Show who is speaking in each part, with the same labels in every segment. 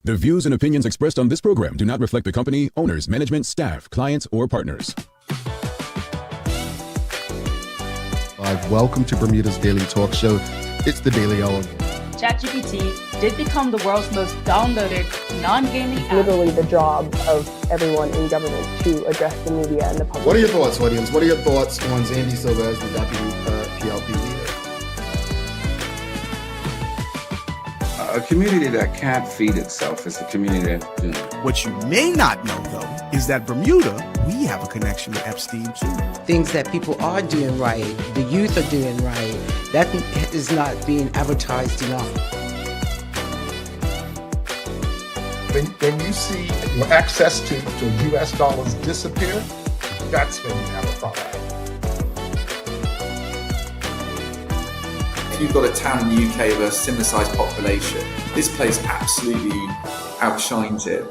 Speaker 1: The views and opinions expressed on this program do not reflect the company, owners, management, staff, clients, or partners.
Speaker 2: Welcome to Bermuda's Daily Talk Show. It's the Daily Hour.
Speaker 3: ChatGPT did become the world's most downloaded non-gaming app.
Speaker 4: Literally the job of everyone in government to address the media and the public.
Speaker 2: What are your thoughts, audience? What are your thoughts on Zandy Silva as the deputy PLP leader?
Speaker 5: A community that can't feed itself is a community that,
Speaker 6: What you may not know, though, is that Bermuda, we have a connection to Epstein, too.
Speaker 7: Things that people are doing right, the youth are doing right, that is not being advertised enough.
Speaker 8: When you see your access to U.S. dollars disappear, that's when you have a problem.
Speaker 9: You've got a town in the UK with a similar sized population. This place absolutely outshines it.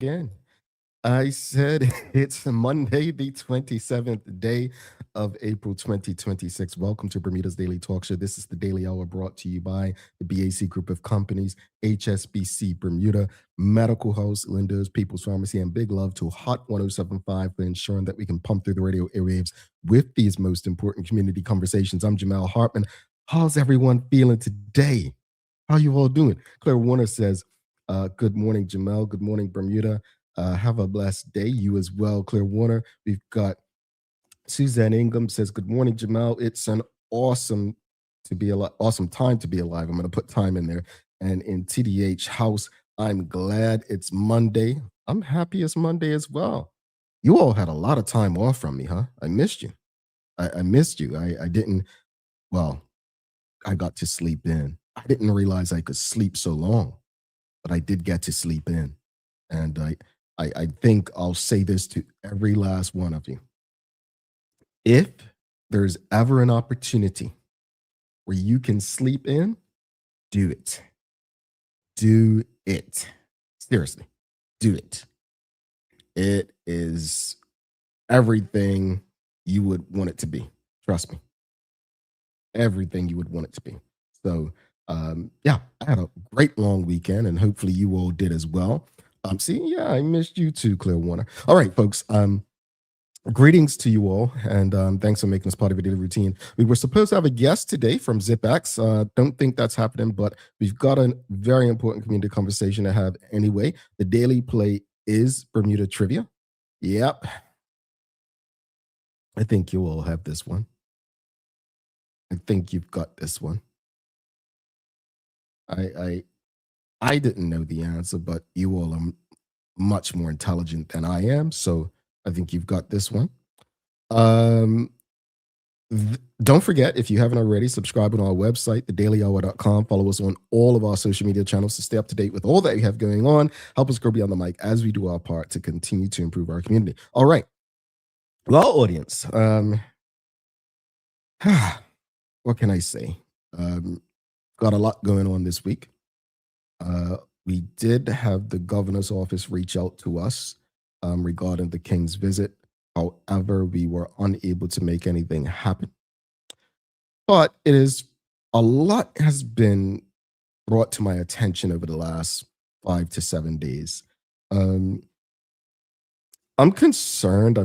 Speaker 2: Again, I said it's Monday, the 27th day of April 2026. Welcome to Bermuda's Daily Talk Show. This is the Daily Hour brought to you by the BAC Group of Companies, HSBC Bermuda, Medical House, Linda's, People's Pharmacy, and big love to Hot 107.5 for ensuring that we can pump through the radio airwaves with these most important community conversations. I'm Jamal Hartman. How's everyone feeling today? How you all doing? Claire Warner says, good morning, Jamal. Good morning, Bermuda. Have a blessed day. You as well, Claire Warner. We've got Suzanne Ingham says, good morning, Jamal. It's an awesome time to be alive. I'm going to put time in there. And in TDH House, I'm glad it's Monday. I'm happy it's Monday as well. You all had a lot of time off from me, huh? I missed you. I missed you. I didn't, well, I got to sleep in. I didn't realize I could sleep so long, but I did get to sleep in. And I think I'll say this to every last one of you. If there's ever an opportunity where you can sleep in, do it. Do it. Seriously, do it. It is everything you would want it to be. Trust me. Everything you would want it to be. So, yeah, I had a great long weekend, and hopefully you all did as well. I missed you too, Claire Warner. All right, folks. Greetings to you all, and thanks for making this part of your daily routine. We were supposed to have a guest today from ZipX. Don't think that's happening, but we've got a very important community conversation to have anyway. The daily play is Bermuda Trivia. Yep. I think you all have this one. I think you've got this one. I didn't know the answer, but you all are much more intelligent than I am, so I think you've got this one. Don't forget, if you haven't already, subscribe on our website, thedailyhour.com. Follow us on all of our social media channels to stay up to date with all that we have going on. Help us grow beyond the mic as we do our part to continue to improve our community. All right. Well, audience, what can I say? Got a lot going on this week. We did have the governor's office reach out to us regarding the King's visit. However, we were unable to make anything happen. But a lot has been brought to my attention over the last 5 to 7 days. I'm concerned.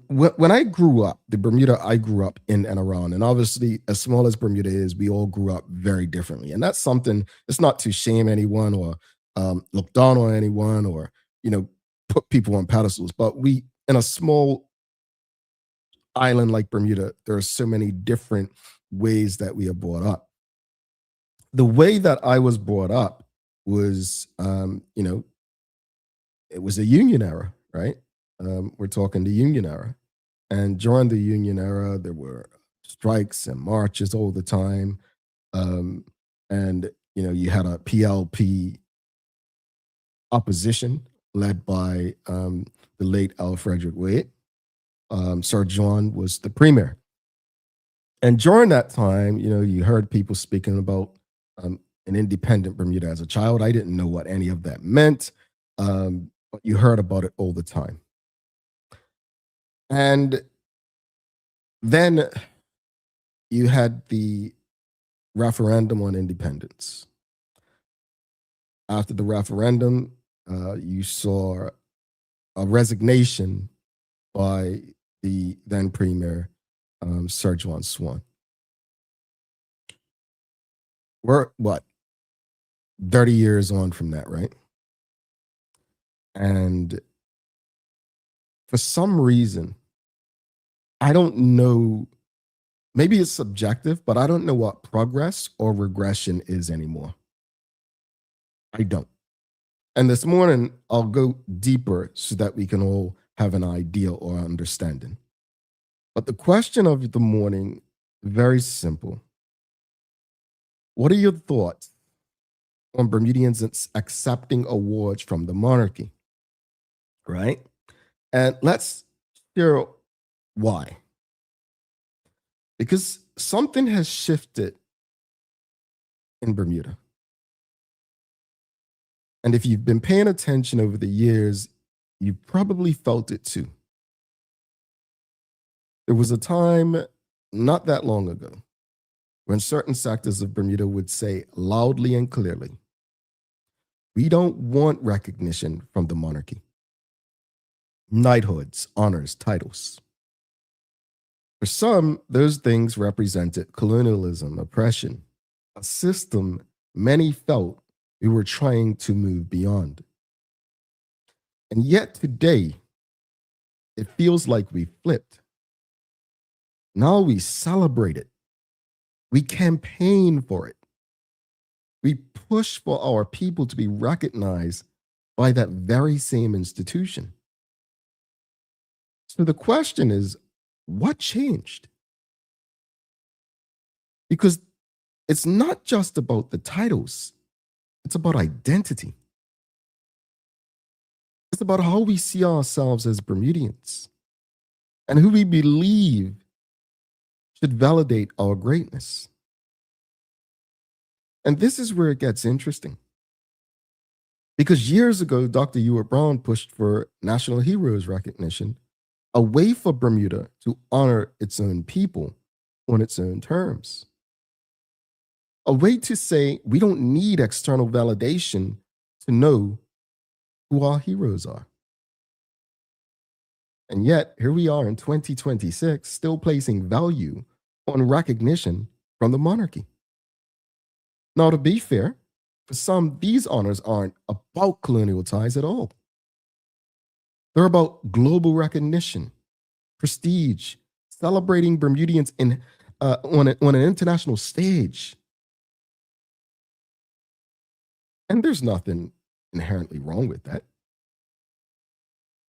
Speaker 2: When I grew up, the Bermuda I grew up in and around, and obviously as small as Bermuda is, we all grew up very differently. And that's something, it's not to shame anyone or look down on anyone or, put people on pedestals. But we, in a small island like Bermuda, there are so many different ways that we are brought up. The way that I was brought up was, it was a union era, right? We're talking the union era. And during the union era, there were strikes and marches all the time. And, you had a PLP opposition led by the late Al Frederick Wade. Sir John was the premier. And during that time, you heard people speaking about an independent Bermuda. As a child, I didn't know what any of that meant, but you heard about it all the time. And then you had the referendum on independence. After the referendum, you saw a resignation by the then premier, Sir John Swan. We're, 30 years on from that, right? And for some reason, I don't know, maybe it's subjective, but I don't know what progress or regression is anymore. I don't. And this morning, I'll go deeper so that we can all have an idea or understanding. But the question of the morning, very simple. What are your thoughts on Bermudians accepting awards from the monarchy? Right? And let's hear why. Because something has shifted in Bermuda. And if you've been paying attention over the years, you probably felt it too. There was a time not that long ago when certain sectors of Bermuda would say loudly and clearly, we don't want recognition from the monarchy. Knighthoods, honors, titles. For some, those things represented colonialism, oppression, a system many felt we were trying to move beyond. And yet today, it feels like we flipped. Now we celebrate it. We campaign for it. We push for our people to be recognized by that very same institution. So the question is, what changed? Because it's not just about the titles, it's about identity. It's about how we see ourselves as Bermudians and who we believe should validate our greatness. And this is where it gets interesting. Because years ago, Dr. Ewart Brown pushed for national heroes recognition, a way for Bermuda to honor its own people on its own terms. A way to say we don't need external validation to know who our heroes are. And yet, here we are in 2026, still placing value on recognition from the monarchy. Now, to be fair, for some, these honors aren't about colonial ties at all. They're about global recognition, prestige, celebrating Bermudians on an international stage. And there's nothing inherently wrong with that.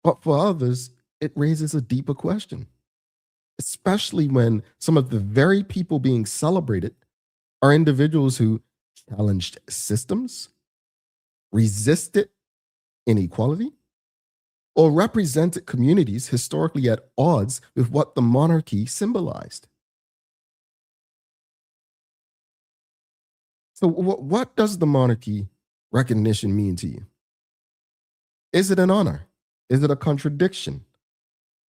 Speaker 2: But for others, it raises a deeper question, especially when some of the very people being celebrated are individuals who challenged systems, resisted inequality, or represented communities historically at odds with what the monarchy symbolized. So what does the monarchy recognition mean to you? Is it an honor? Is it a contradiction?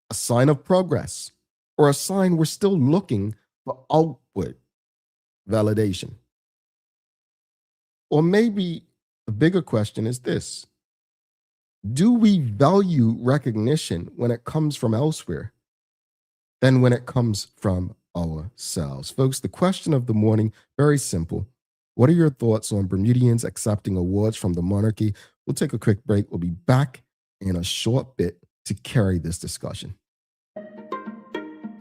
Speaker 2: A sign of progress? Or a sign we're still looking for outward validation? Or maybe the bigger question is this: do we value recognition when it comes from elsewhere than when it comes from ourselves? Folks, the question of the morning, very simple. What are your thoughts on Bermudians accepting awards from the monarchy? We'll take a quick break. We'll be back in a short bit to carry this discussion.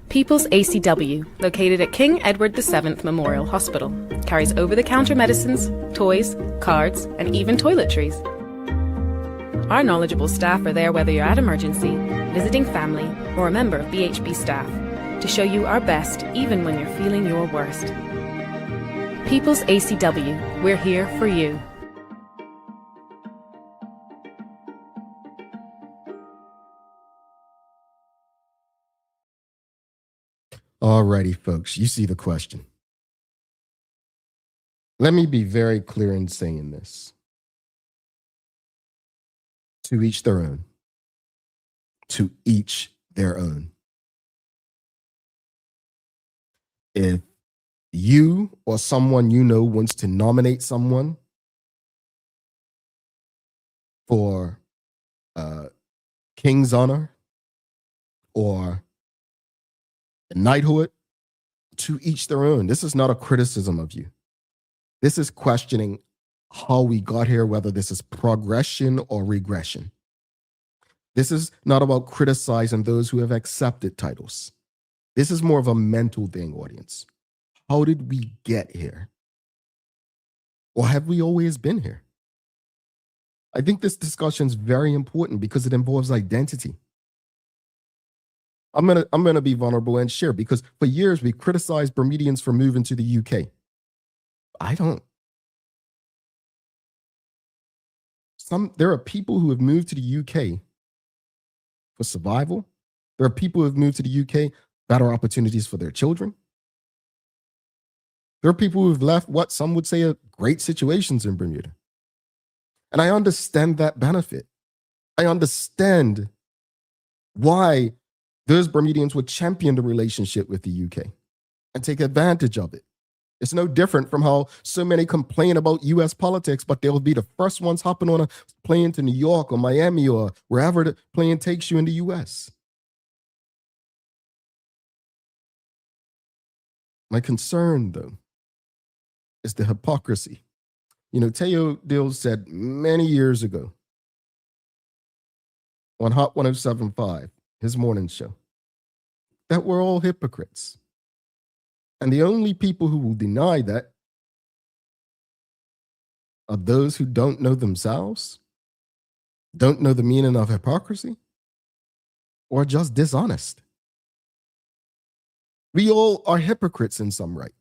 Speaker 10: People's ACW, located at King Edward VII Memorial Hospital, carries over-the-counter medicines, toys, cards, and even toiletries. Our knowledgeable staff are there whether you're at emergency, visiting family, or a member of BHB staff, to show you our best even when you're feeling your worst. People's ACW, we're here for you.
Speaker 2: Alrighty, folks, you see the question. Let me be very clear in saying this. To each their own. To each their own. If you or someone you know wants to nominate someone for King's Honor or knighthood, to each their own. This is not a criticism of you. This is questioning how we got here, whether this is progression or regression. This is not about criticizing those who have accepted titles. This is more of a mental thing, audience. How did we get here? Or have we always been here? I think this discussion is very important because it involves identity. I'm gonna be vulnerable and share, because for years we criticized Bermudians for moving to the UK. I don't. There are people who have moved to the UK for survival. There are people who have moved to the UK, better opportunities for their children. There are people who have left what some would say are great situations in Bermuda. And I understand that benefit. I understand why those Bermudians would champion the relationship with the UK and take advantage of it. It's no different from how so many complain about US politics, but they'll be the first ones hopping on a plane to New York or Miami or wherever the plane takes you in the US. My concern, though, is the hypocrisy. You know, Teo Dill said many years ago on Hot 107.5, his morning show, that we're all hypocrites. And the only people who will deny that are those who don't know themselves, don't know the meaning of hypocrisy, or just dishonest. We all are hypocrites in some right.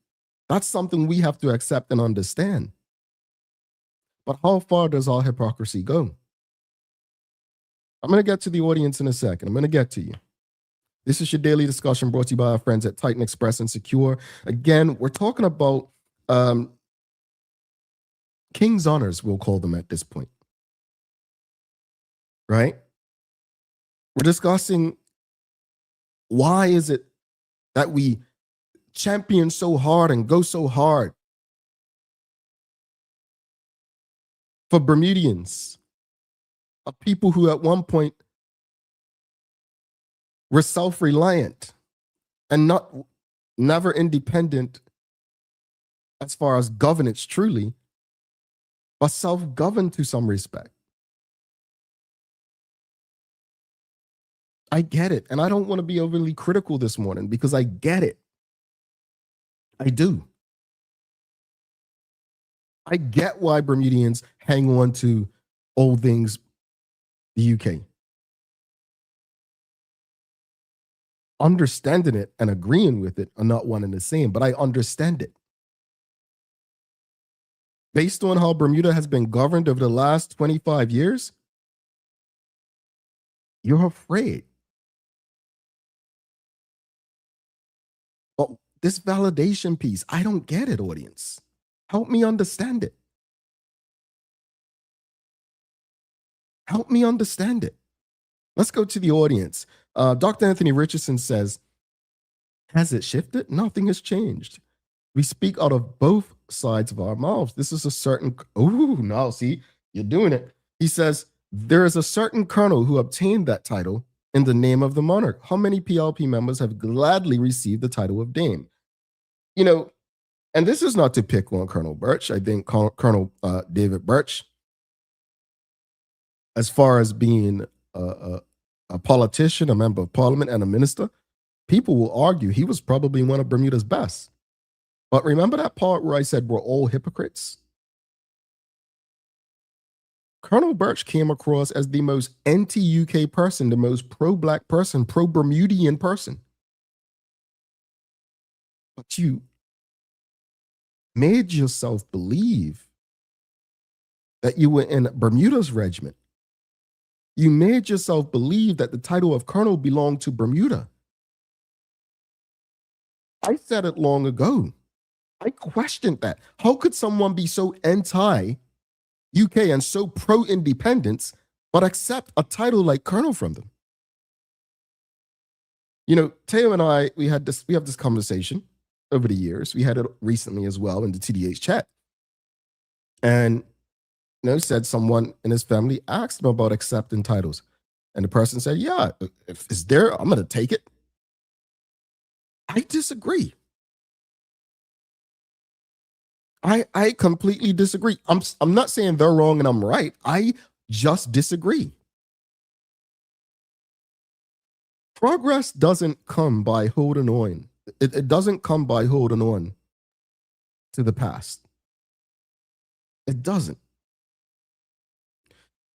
Speaker 2: That's something we have to accept and understand. But how far does our hypocrisy go? I'm going to get to the audience in a second. I'm going to get to you. This is your daily discussion brought to you by our friends at Titan Express and Secure. Again, we're talking about King's Honors, we'll call them at this point. Right? We're discussing why is it that we champion so hard and go so hard for Bermudians, of people who at one point were self-reliant and never independent as far as governance truly, but self-governed to some respect. I get it. And I don't want to be overly critical this morning because I get it. I do. I get why Bermudians hang on to old things, the UK. Understanding it and agreeing with it are not one and the same, but I understand it. Based on how Bermuda has been governed over the last 25 years, you're afraid. But this validation piece, I don't get it, audience. Help me understand it. Help me understand it. Let's go to the audience. Dr. Anthony Richardson says, has it shifted? Nothing has changed. We speak out of both sides of our mouths. This is a certain, now see, you're doing it. He says, there is a certain colonel who obtained that title in the name of the monarch. How many PLP members have gladly received the title of Dame? You know, and this is not to pick on Colonel Birch. I think Colonel David Birch, as far as being a politician, a member of parliament, and a minister, people will argue he was probably one of Bermuda's best. But remember that part where I said we're all hypocrites? Colonel Birch came across as the most anti-UK person, the most pro-Black person, pro-Bermudian person. But you made yourself believe that you were in Bermuda's regiment. You made yourself believe that the title of colonel belonged to Bermuda. I said it long ago. I questioned that. How could someone be so anti-UK and so pro-independence, but accept a title like colonel from them? You know, Teo and I, we have this conversation over the years. We had it recently as well in the TDH chat. And, you know, said someone in his family asked him about accepting titles. And the person said, yeah, if it's there, I'm going to take it. I disagree. I completely disagree. I'm not saying they're wrong and I'm right. I just disagree. Progress doesn't come by holding on. It doesn't come by holding on to the past. It doesn't.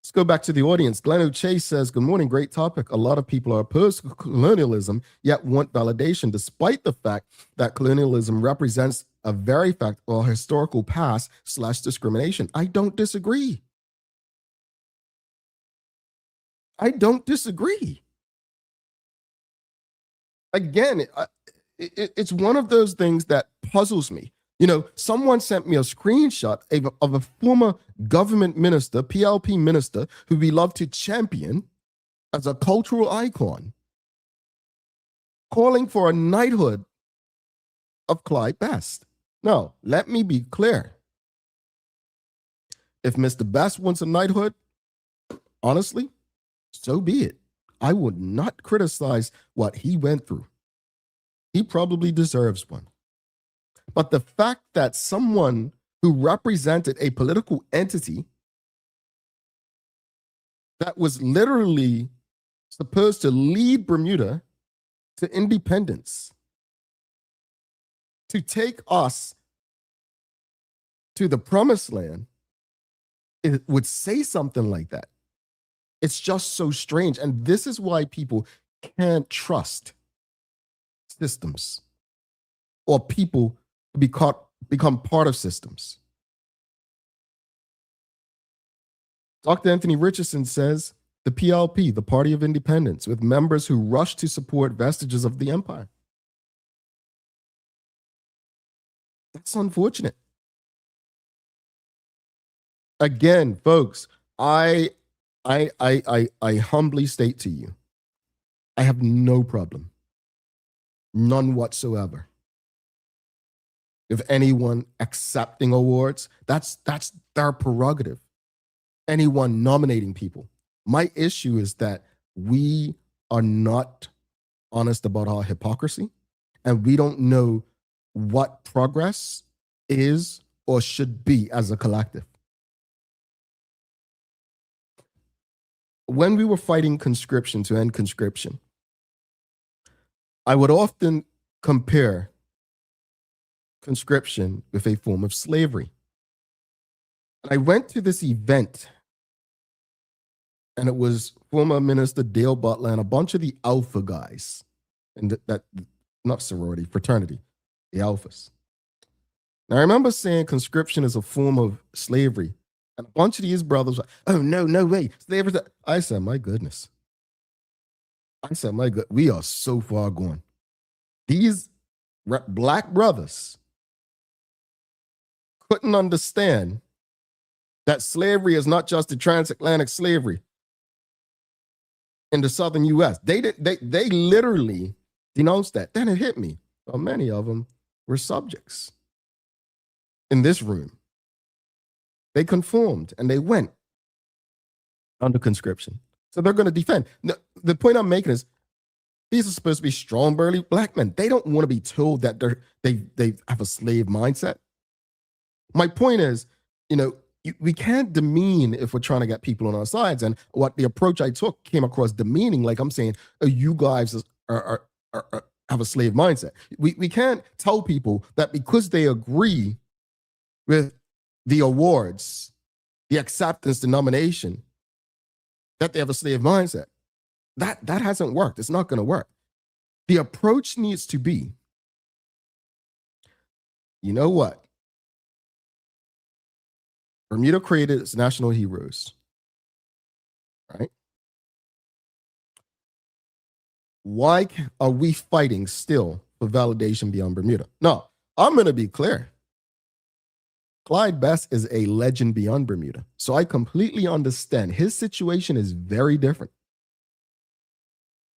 Speaker 2: Let's go back to the audience. Glenn O'Chase says, good morning, great topic. A lot of people are opposed to colonialism, yet want validation, despite the fact that colonialism represents a very fact or historical past / discrimination. I don't disagree. I don't disagree. Again, it's one of those things that puzzles me. You know, someone sent me a screenshot of a former government minister, PLP minister, who we love to champion as a cultural icon, calling for a knighthood of Clyde Best. Now, let me be clear. If Mr. Best wants a knighthood, honestly, so be it. I would not criticize what he went through. He probably deserves one. But the fact that someone who represented a political entity that was literally supposed to lead Bermuda to independence, to take us to the promised land, it would say something like that. It's just so strange. And this is why people can't trust systems or people become part of systems. Dr. Anthony Richardson says, the PLP, the Party of Independence, with members who rush to support vestiges of the empire. That's unfortunate. Again, folks, I humbly state to you, I have no problem, none whatsoever, if anyone accepting awards. That's their prerogative. Anyone nominating people. My issue is that we are not honest about our hypocrisy, and we don't know what progress is or should be as a collective. When we were fighting conscription to end conscription, I would often compare conscription with a form of slavery. And I went to this event, and it was former Minister Dale Butler and a bunch of the Alpha guys, and that not sorority, fraternity, the Alphas. Now, I remember saying conscription is a form of slavery, and a bunch of these brothers were like, oh, no way, slavery. I said, my goodness. We are so far gone. These black brothers couldn't understand that slavery is not just the transatlantic slavery in the southern U.S. They literally denounced that. Then it hit me. Well, many of them were subjects in this room. They conformed and they went under conscription. So they're going to defend. The point I'm making is these are supposed to be strong, burly black men. They don't want to be told that they have a slave mindset. My point is, we can't demean if we're trying to get people on our sides. And what the approach I took came across demeaning, like I'm saying, oh, you guys are have a slave mindset. We can't tell people that because they agree with the awards, the acceptance, the nomination, that they have a slave mindset. That hasn't worked. It's not going to work. The approach needs to be, you know what? Bermuda created its national heroes, right? Why are we fighting still for validation beyond Bermuda. No, I'm going to be clear. Clyde Best is a legend beyond Bermuda. So I completely understand. His situation is very different.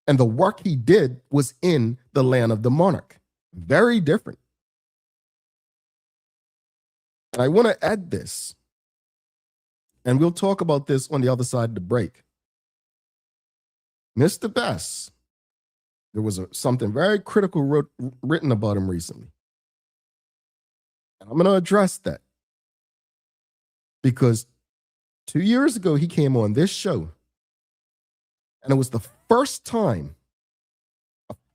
Speaker 2: And the work he did was in the land of the monarch. Very different. And I want to add this, and we'll talk about this on the other side of the break. Mr. Best, there was something very critical written about him recently. And I'm going to address that. Because 2 years ago, he came on this show, and it was the first time,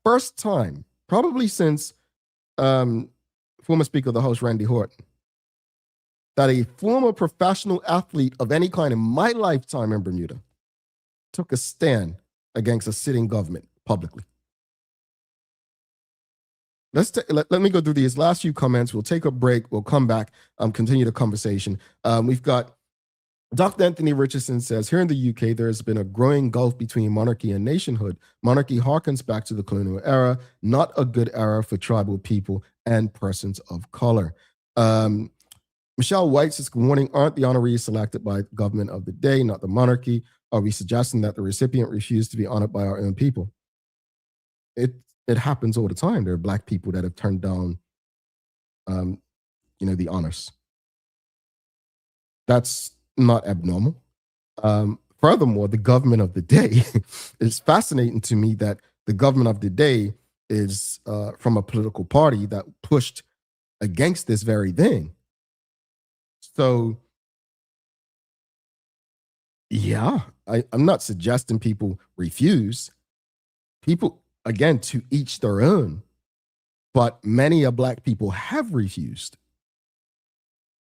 Speaker 2: probably since former Speaker of the House, Randy Horton, that a former professional athlete of any kind in my lifetime in Bermuda took a stand against a sitting government publicly. Let me go through these last few comments. We'll take a break. We'll come back, continue the conversation. We've got Dr. Anthony Richardson says, here in the UK, there has been a growing gulf between monarchy and nationhood. Monarchy harkens back to the colonial era, not a good era for tribal people and persons of color. Michelle White says, good morning. Aren't the honorees selected by the government of the day, not the monarchy? Are we suggesting that the recipient refused to be honored by our own people? It happens all the time. There are Black people that have turned down, the honors. That's not abnormal. Furthermore, the government of the day, it's fascinating to me that the government of the day is from a political party that pushed against this very thing. So, yeah, I'm not suggesting people refuse. People, again, to each their own. But many of Black people have refused.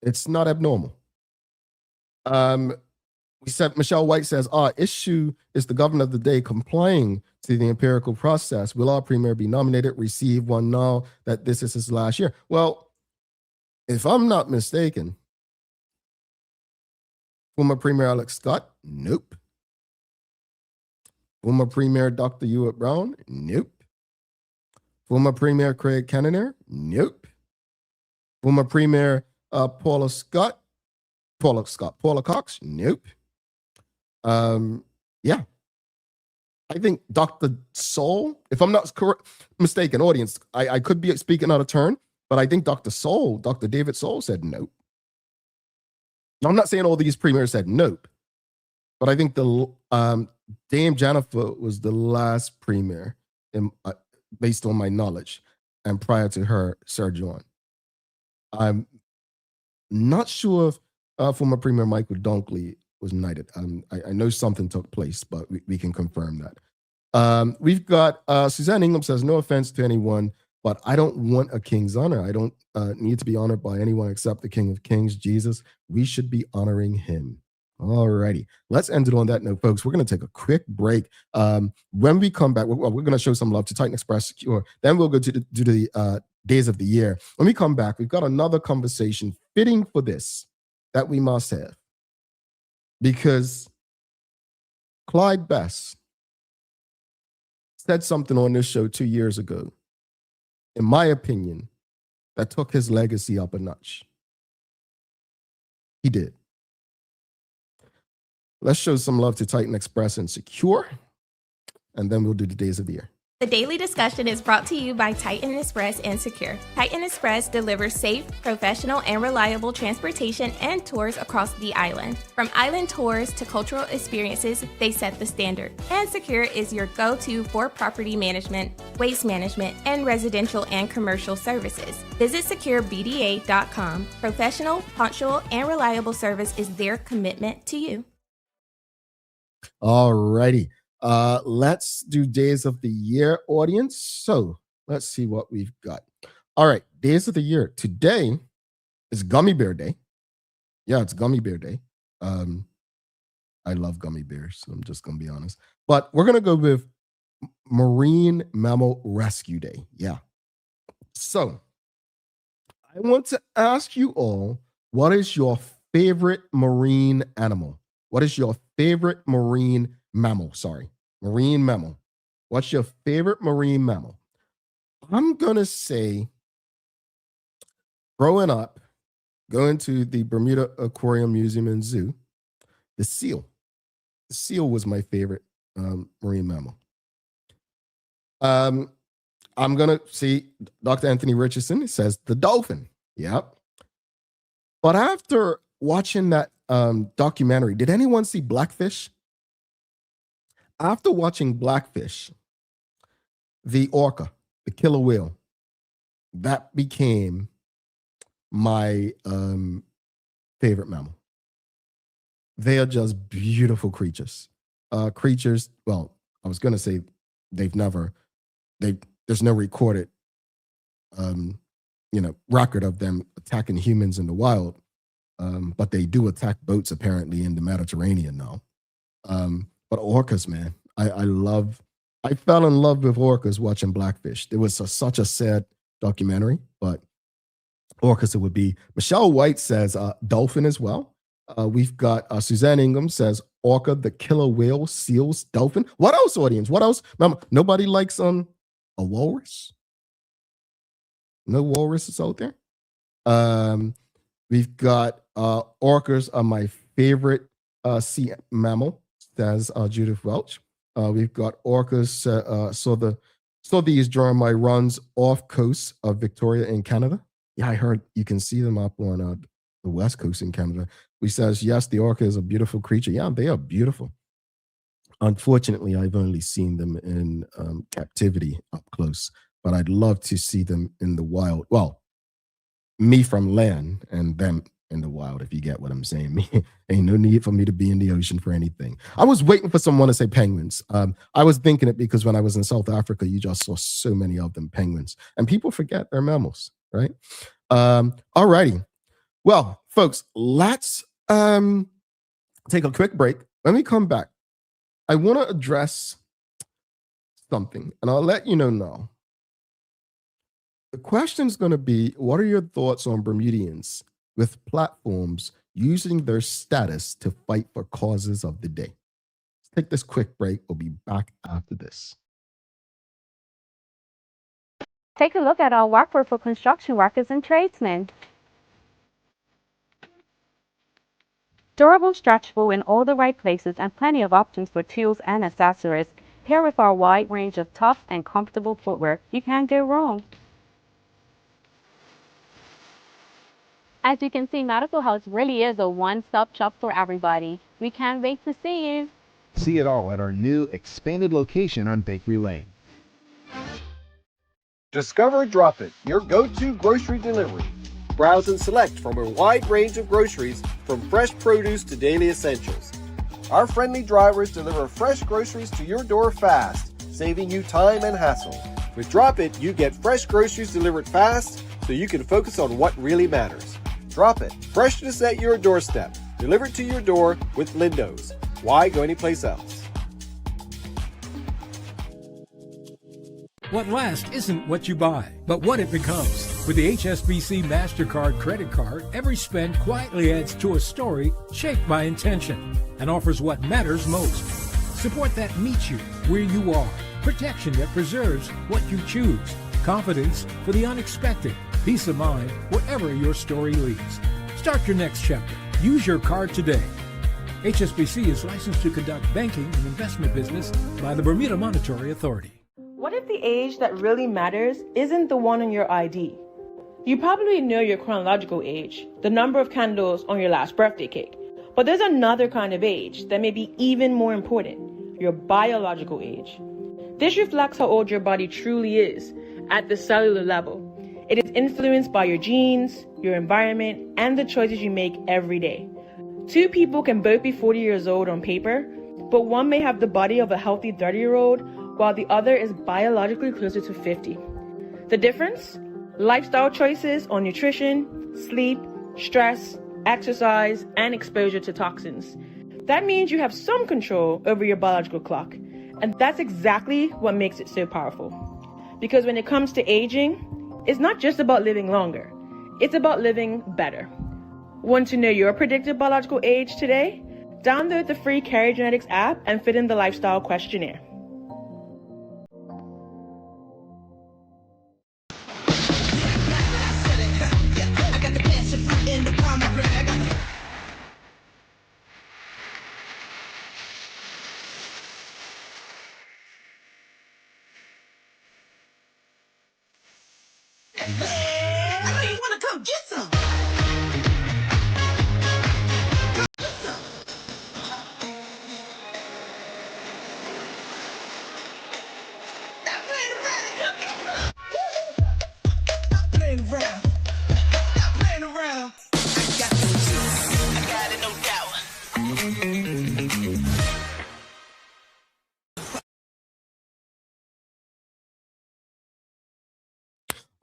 Speaker 2: It's not abnormal. We said, Michelle White says, our issue is the government of the day complying to the empirical process. Will our premier be nominated, receive one now that this is his last year? Well, if I'm not mistaken, former Premier Alex Scott, nope. Former Premier Dr. Ewart Brown, nope. Former Premier Craig Cannonair, nope. Former Premier Paula Cox, nope. Yeah. I think Dr. Soul, if I'm not mistaken, audience, I could be speaking out of turn, but I think Dr. David Soul said nope. Now, I'm not saying all these premiers said nope, but I think the Dame Jennifer was the last premier, based on my knowledge, and prior to her, Sir John. I'm not sure if former Premier Michael Dunkley was knighted. I know something took place, but we can confirm that. We've got Suzanne Ingham says, no offense to anyone, but I don't want a king's honor. I don't need to be honored by anyone except the King of Kings, Jesus. We should be honoring him. All righty. Let's end it on that note, folks. We're going to take a quick break. When we come back, we're going to show some love to Titan Express Secure. Then we'll go to the days of the year. When we come back, we've got another conversation fitting for this that we must have. Because Clyde Best said something on this show 2 years ago, in my opinion, that took his legacy up a notch. He did. Let's show some love to Titan Express and Secure, and then we'll do the days of the year.
Speaker 11: The daily discussion is brought to you by Titan Express and Secure. Titan Express delivers safe, professional, and reliable transportation and tours across the island. From island tours to cultural experiences, they set the standard. And Secure is your go-to for property management, waste management, and residential and commercial services. Visit securebda.com. Professional, punctual, and reliable service is their commitment to you.
Speaker 2: All righty. Let's do days of the year, audience. So let's see what we've got. All right, days of the year. Today is Gummy Bear Day. Yeah, it's Gummy Bear Day. I love gummy bears, so I'm just gonna be honest. But we're gonna go with Marine Mammal Rescue Day. Yeah. So I want to ask you all, what is your favorite marine animal? What is your favorite marine mammal? Sorry, marine mammal. What's your favorite marine mammal? I'm going to say, growing up, going to the Bermuda Aquarium Museum and Zoo, the seal. The seal was my favorite marine mammal. I'm going to see Dr. Anthony Richardson says the dolphin. Yep. But after watching that documentary, did anyone see Blackfish? After watching Blackfish, the orca, the killer whale, that became my favorite mammal. They are just beautiful creatures. Well, I was going to say there's no recorded, record of them attacking humans in the wild, but they do attack boats apparently in the Mediterranean now. But orcas, man, I fell in love with orcas watching Blackfish. It was such a sad documentary, but orcas it would be. Michelle White says dolphin as well. We've got Suzanne Ingham says orca, the killer whale, seals, dolphin. What else, audience? What else? Remember, nobody likes a walrus. No walruses out there. We've got orcas are my favorite sea mammal, says Judith Welch. We've got orcas. Saw these during my runs off coast of Victoria in Canada. Yeah, I heard you can see them up on the west coast in Canada. We says, yes, the orca is a beautiful creature. Yeah, they are beautiful. Unfortunately, I've only seen them in captivity up close, but I'd love to see them in the wild. Well, me from land and them in the wild, if you get what I'm saying. Ain't no need for me to be in the ocean for anything. I was waiting for someone to say penguins. I was thinking it because when I was in South Africa, you just saw so many of them, penguins. And people forget they're mammals, right? All righty. Well, folks, let's take a quick break. When we come back, I want to address something, and I'll let you know now. The question is going to be, what are your thoughts on Bermudians with platforms using their status to fight for causes of the day? Let's take this quick break. We'll be back after this.
Speaker 12: Take a look at our workforce for construction workers and tradesmen. Durable, stretchable in all the right places, and plenty of options for tools and accessories. Paired with our wide range of tough and comfortable footwear, you can't go wrong. As you can see, Medical House really is a one-stop shop for everybody. We can't wait to see you.
Speaker 13: See it all at our new expanded location on Bakery Lane.
Speaker 14: Discover Drop It, your go-to grocery delivery. Browse and select from a wide range of groceries, from fresh produce to daily essentials. Our friendly drivers deliver fresh groceries to your door fast, saving you time and hassle. With Drop It, you get fresh groceries delivered fast so you can focus on what really matters. Drop It, freshness at your doorstep, delivered to your door with Lindo's. Why go anyplace else?
Speaker 15: What lasts isn't what you buy, but what it becomes. With the HSBC MasterCard credit card, every spend quietly adds to a story shaped by intention and offers what matters most. Support that meets you where you are. Protection that preserves what you choose. Confidence for the unexpected. Peace of mind wherever your story leads. Start your next chapter. Use your card today. HSBC is licensed to conduct banking and investment business by the Bermuda Monetary Authority.
Speaker 16: What if the age that really matters isn't the one on your ID? You probably know your chronological age, the number of candles on your last birthday cake. But there's another kind of age that may be even more important, your biological age. This reflects how old your body truly is at the cellular level. It is influenced by your genes, your environment, and the choices you make every day. Two people can both be 40 years old on paper, but one may have the body of a healthy 30-year-old, while the other is biologically closer to 50. The difference? Lifestyle choices on nutrition, sleep, stress, exercise, and exposure to toxins. That means you have some control over your biological clock, and that's exactly what makes it so powerful. Because when it comes to aging, it's not just about living longer, it's about living better. Want to know your predicted biological age today? Download the free Carrier Genetics app and fill in the lifestyle questionnaire.
Speaker 17: I know you want to come get some. Playing around. Playing around. I got them juice. I got it, no doubt.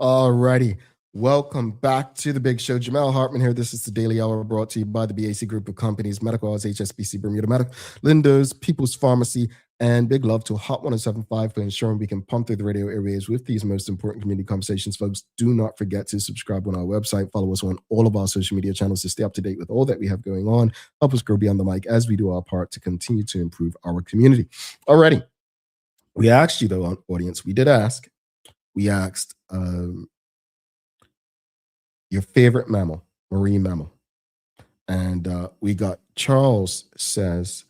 Speaker 2: Alrighty. Welcome back to the big show. Jamal Hartman here. This is the Daily Hour brought to you by the BAC Group of Companies, Medical Oils, HSBC, Bermuda Medical, Lindo's, People's Pharmacy, and big love to Hot 1075 for ensuring we can pump through the radio airwaves with these most important community conversations. Folks, do not forget to subscribe on our website. Follow us on all of our social media channels to stay up to date with all that we have going on. Help us grow beyond the mic as we do our part to continue to improve our community. Alrighty. We asked you, though, audience, we did ask. We asked your favorite mammal, marine mammal. And we got Charles says,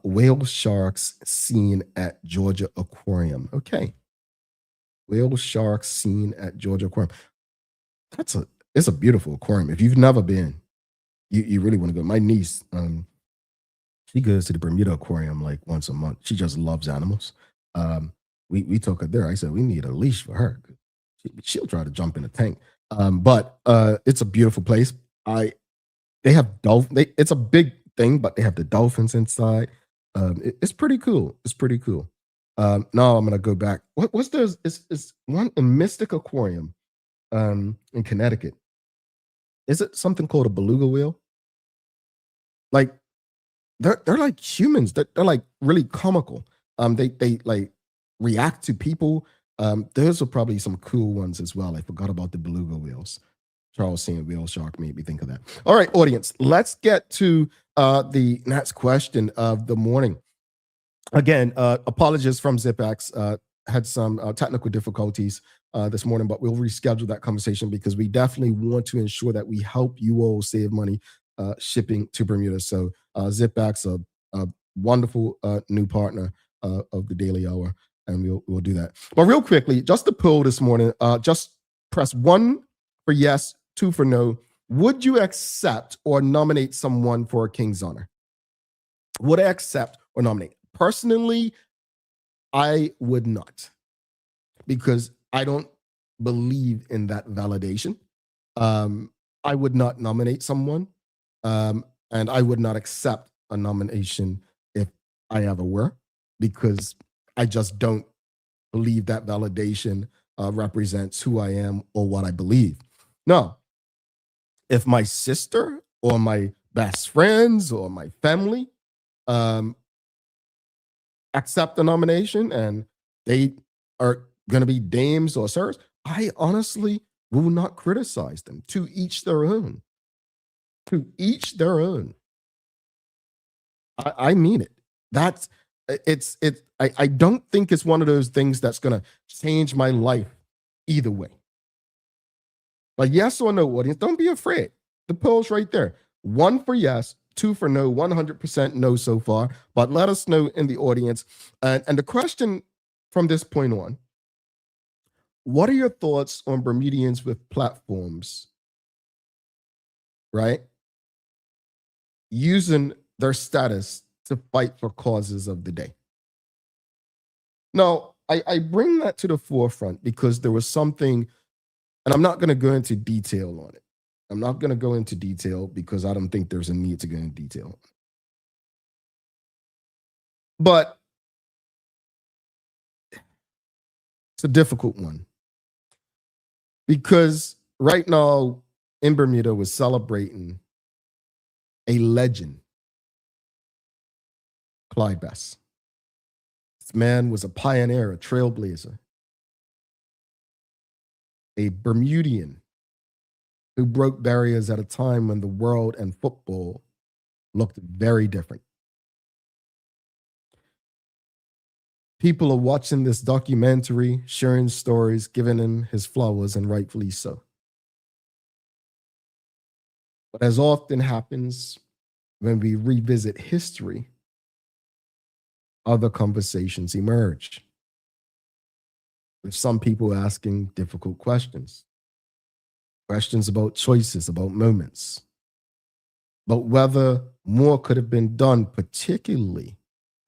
Speaker 2: whale sharks seen at Georgia Aquarium. Okay. Whale sharks seen at Georgia Aquarium. It's a beautiful aquarium. If you've never been, you really want to go. My niece, she goes to the Bermuda Aquarium like once a month. She just loves animals. We took her there. I said, we need a leash for her. She'll try to jump in a tank. But it's a beautiful place. They have dolphins. It's a big thing, but they have the dolphins inside. It's pretty cool. It's pretty cool. Now I'm gonna go back. What's there's is one in Mystic Aquarium in Connecticut. Is it something called a beluga whale? Like they're like humans. They're like really comical. They like react to people. Those are probably some cool ones as well. I forgot about the beluga whales. Charles saying whale shark made me think of that. All right, audience, let's get to the next question of the morning. Again, apologies from ZipX. Had some technical difficulties this morning, but we'll reschedule that conversation because we definitely want to ensure that we help you all save money shipping to Bermuda. So ZipX, a wonderful new partner of the Daily Hour, and we'll do that. But real quickly, just the poll this morning, just press 1 for yes, 2 for no. Would you accept or nominate someone for a King's Honor? Would I accept or nominate? Personally, I would not, because I don't believe in that validation. I would not nominate someone, and I would not accept a nomination if I ever were, because I just don't believe that validation represents who I am or what I believe. No, if my sister or my best friends or my family accept the nomination and they are going to be dames or sirs, I honestly will not criticize them. To each their own. To each their own. I mean it. I don't think it's one of those things that's going to change my life either way. But yes or no, audience, don't be afraid. The poll's right there. 1 for yes, 2 for no, 100% no so far. But let us know in the audience. And the question from this point on, what are your thoughts on Bermudians with platforms, right, using their status to fight for causes of the day? Now, I bring that to the forefront because there was something, and I'm not going to go into detail on it. I'm not going to go into detail because I don't think there's a need to go into detail. But it's a difficult one because right now in Bermuda we're celebrating a legend, Clyde Best. This man was a pioneer, a trailblazer, a Bermudian who broke barriers at a time when the world and football looked very different. People are watching this documentary, sharing stories, giving him his flowers, and rightfully so. But as often happens when we revisit history, other conversations emerge, with some people asking difficult questions. questions about choices, about moments, about whether more could have been done, particularly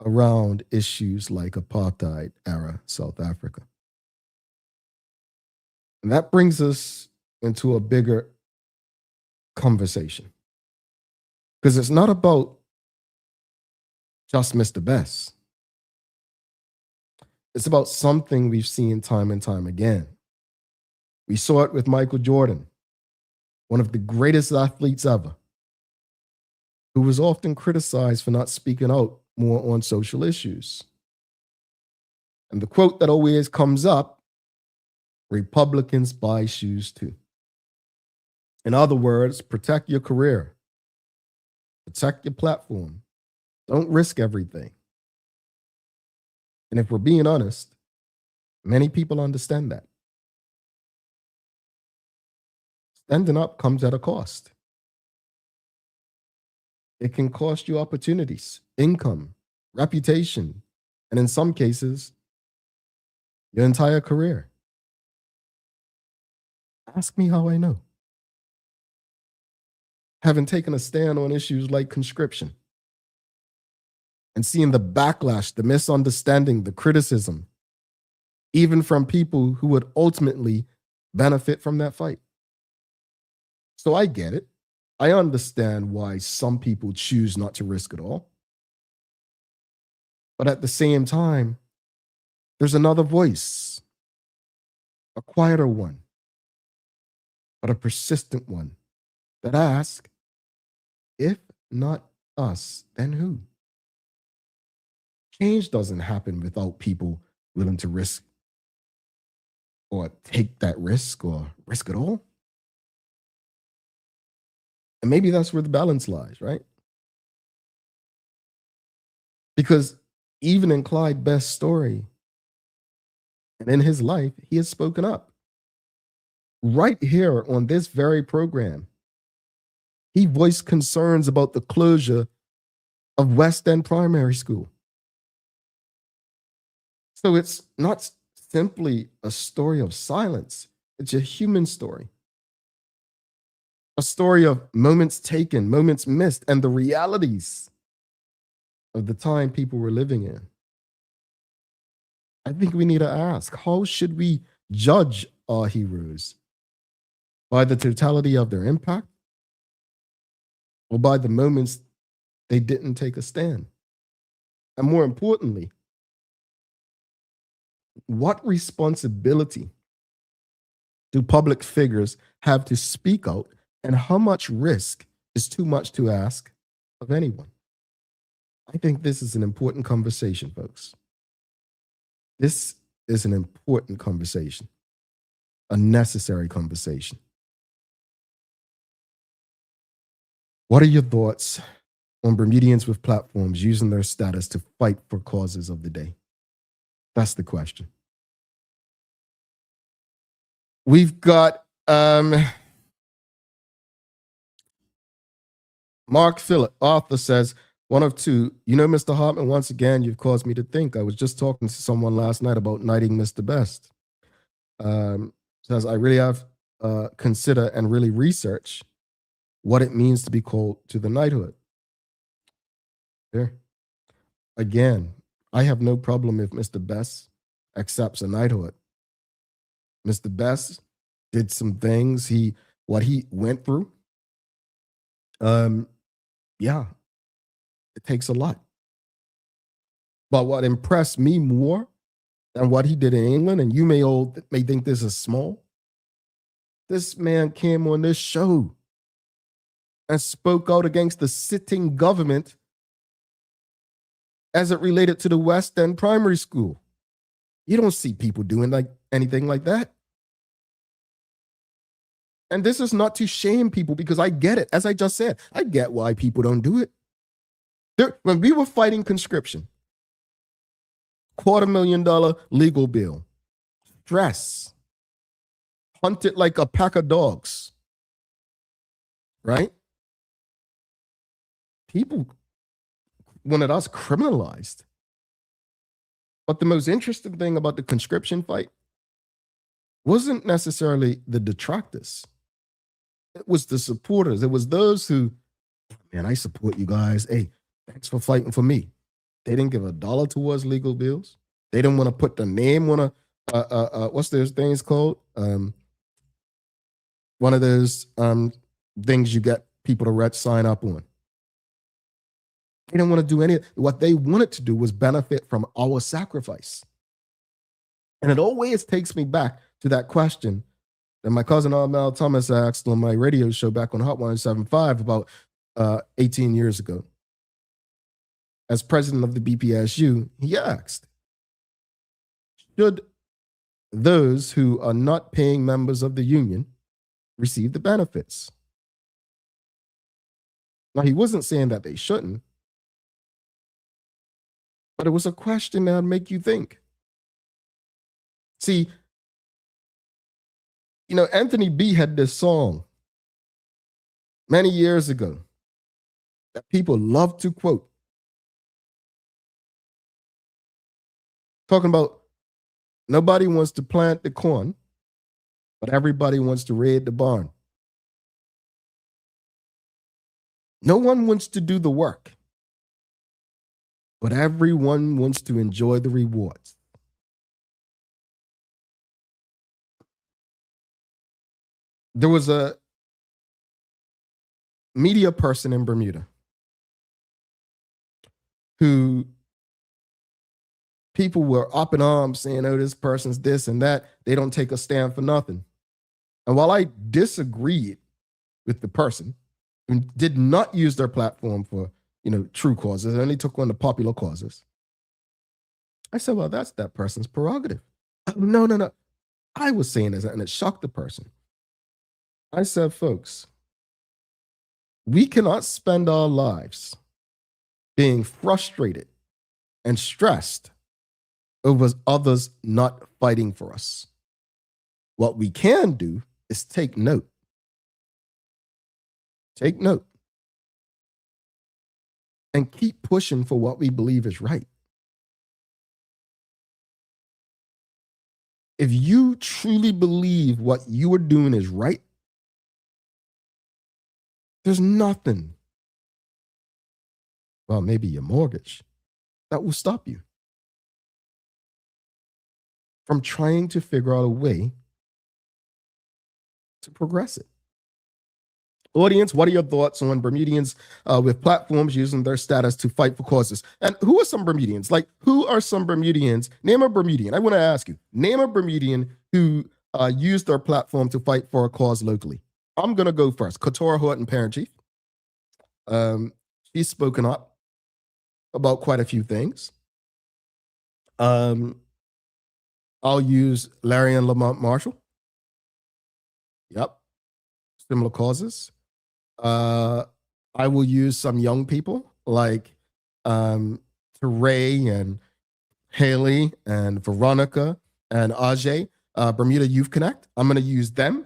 Speaker 2: around issues like apartheid era South Africa. And that brings us into a bigger conversation. Because it's not about just Mr. Best. It's about something we've seen time and time again. We saw it with Michael Jordan, one of the greatest athletes ever, who was often criticized for not speaking out more on social issues. And the quote that always comes up, Republicans buy shoes too. In other words, protect your career, protect your platform, don't risk everything. And if we're being honest, many people understand that. Standing up comes at a cost. It can cost you opportunities, income, reputation, and in some cases, your entire career. Ask me how I know. Having taken a stand on issues like conscription and seeing the backlash, the misunderstanding, the criticism, even from people who would ultimately benefit from that fight. So I get it. I understand why some people choose not to risk it all. But at the same time, there's another voice, a quieter one, but a persistent one that asks, if not us, then who? Change doesn't happen without people willing to risk or take that risk or risk it all. And maybe that's where the balance lies, right? Because even in Clyde Best's story and in his life, he has spoken up. Right here on this very program, he voiced concerns about the closure of West End Primary School. So it's not simply a story of silence, it's a human story. A story of moments taken, moments missed, and the realities of the time people were living in. I think we need to ask, how should we judge our heroes? By the totality of their impact? Or by the moments they didn't take a stand? And more importantly, what responsibility do public figures have to speak out, and how much risk is too much to ask of anyone? I think this is an important conversation, folks. This is an important conversation, a necessary conversation. What are your thoughts on Bermudians with platforms using their status to fight for causes of the day? That's the question. We've got Mark Phillip, author, says, one of two, Mr. Hartman, once again, you've caused me to think. I was just talking to someone last night about knighting Mr. Best. Says, I really have consider and really research what it means to be called to the knighthood. Here. Again, I have no problem if Mr. Best accepts a knighthood. Mr. Best did some things, what he went through. Yeah, it takes a lot. But what impressed me more than what he did in England, and you may think this is small, this man came on this show and spoke out against the sitting government as it related to the West End Primary School. You don't see people doing anything like that. And this is not to shame people, because I get it. As I just said, I get why people don't do it. When we were fighting conscription, $250,000 legal bill, stress, hunted like a pack of dogs, right? People wanted us criminalized. But the most interesting thing about the conscription fight wasn't necessarily the detractors. It was the supporters. It was those who, man, I support you guys. Hey, thanks for fighting for me. They didn't give $1 towards legal bills. They didn't want to put the name on what's those things called? One of those things you get people to sign up on. They didn't want to do any. What they wanted to do was benefit from our sacrifice. And it always takes me back to that question that my cousin Mel Thomas asked on my radio show back on Hot 175 about 18 years ago. As president of the BPSU, he asked, should those who are not paying members of the union receive the benefits? Now, he wasn't saying that they shouldn't, but it was a question that would make you think. See, Anthony B had this song many years ago that people love to quote, talking about nobody wants to plant the corn, but everybody wants to raid the barn. No one wants to do the work, but everyone wants to enjoy the rewards. There was a media person in Bermuda who people were up in arms saying, oh, this person's this and that. They don't take a stand for nothing. And while I disagreed with the person and did not use their platform for, true causes, I only took on the popular causes, I said, well, that's that person's prerogative. No. I was saying this, and it shocked the person. I said, folks, we cannot spend our lives being frustrated and stressed over others not fighting for us. What we can do is take note. Take note. And keep pushing for what we believe is right. If you truly believe what you are doing is right, there's nothing, well, maybe your mortgage, that will stop you from trying to figure out a way to progress it. Audience, what are your thoughts on Bermudians with platforms using their status to fight for causes? And who are some Bermudians? Like, who are some Bermudians? Name a Bermudian. I want to ask you, name a Bermudian who used their platform to fight for a cause locally. I'm going to go first. Katora Horton, Parent Chief. She's spoken up about quite a few things. I'll use Larry and Lamont Marshall. Yep. Similar causes. I will use some young people like Teray and Haley and Veronica and Ajay, Bermuda Youth Connect. I'm going to use them.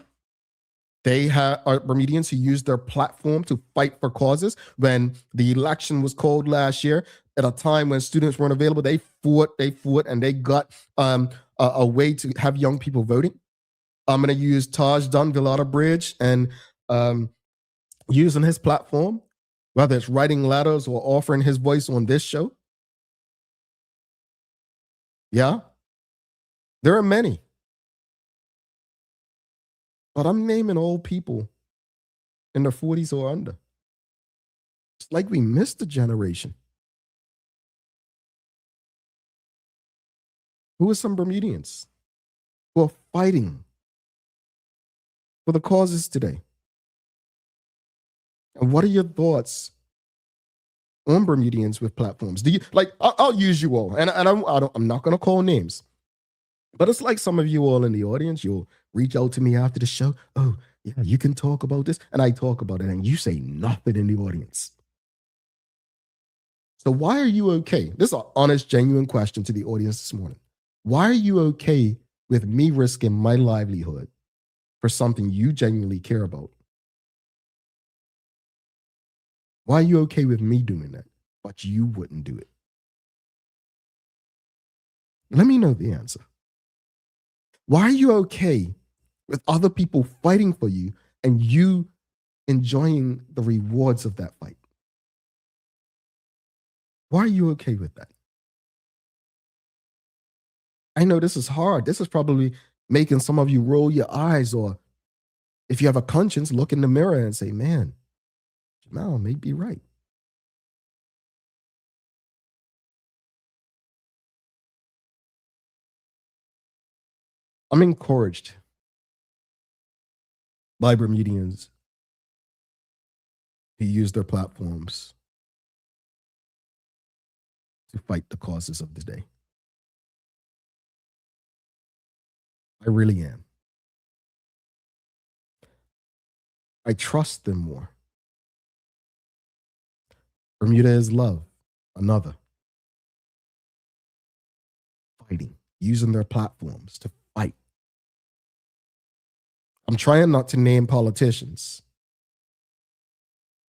Speaker 2: They are Bermudians who used their platform to fight for causes. When the election was called last year, at a time when students weren't available, they fought, and they got a way to have young people voting. I'm going to use Taj Dunn, Villada Bridge, and using his platform, whether it's writing letters or offering his voice on this show. Yeah, there are many. But I'm naming old people in their 40s or under. It's like we missed a generation. Who are some Bermudians who are fighting for the causes today? And what are your thoughts on Bermudians with platforms? Do you like? I'll use you all, and I'm not going to call names, but it's like some of you all in the audience. You'll reach out to me after the show. Oh, yeah, you can talk about this, and I talk about it, and you say nothing in the audience. So why are you okay? This is an honest, genuine question to the audience this morning. Why are you okay with me risking my livelihood for something you genuinely care about? Why are you okay with me doing that, but you wouldn't do it? Let me know the answer. Why are you okay with other people fighting for you and you enjoying the rewards of that fight. Why are you okay with that? I know this is hard. This is probably making some of you roll your eyes, or if you have a conscience, look in the mirror and say, man, Jamal may be right. I'm encouraged by Bermudians who use their platforms to fight the causes of the day. I really am. I trust them more. Bermuda is love, another. Fighting, using their platforms to fight. I'm trying not to name politicians,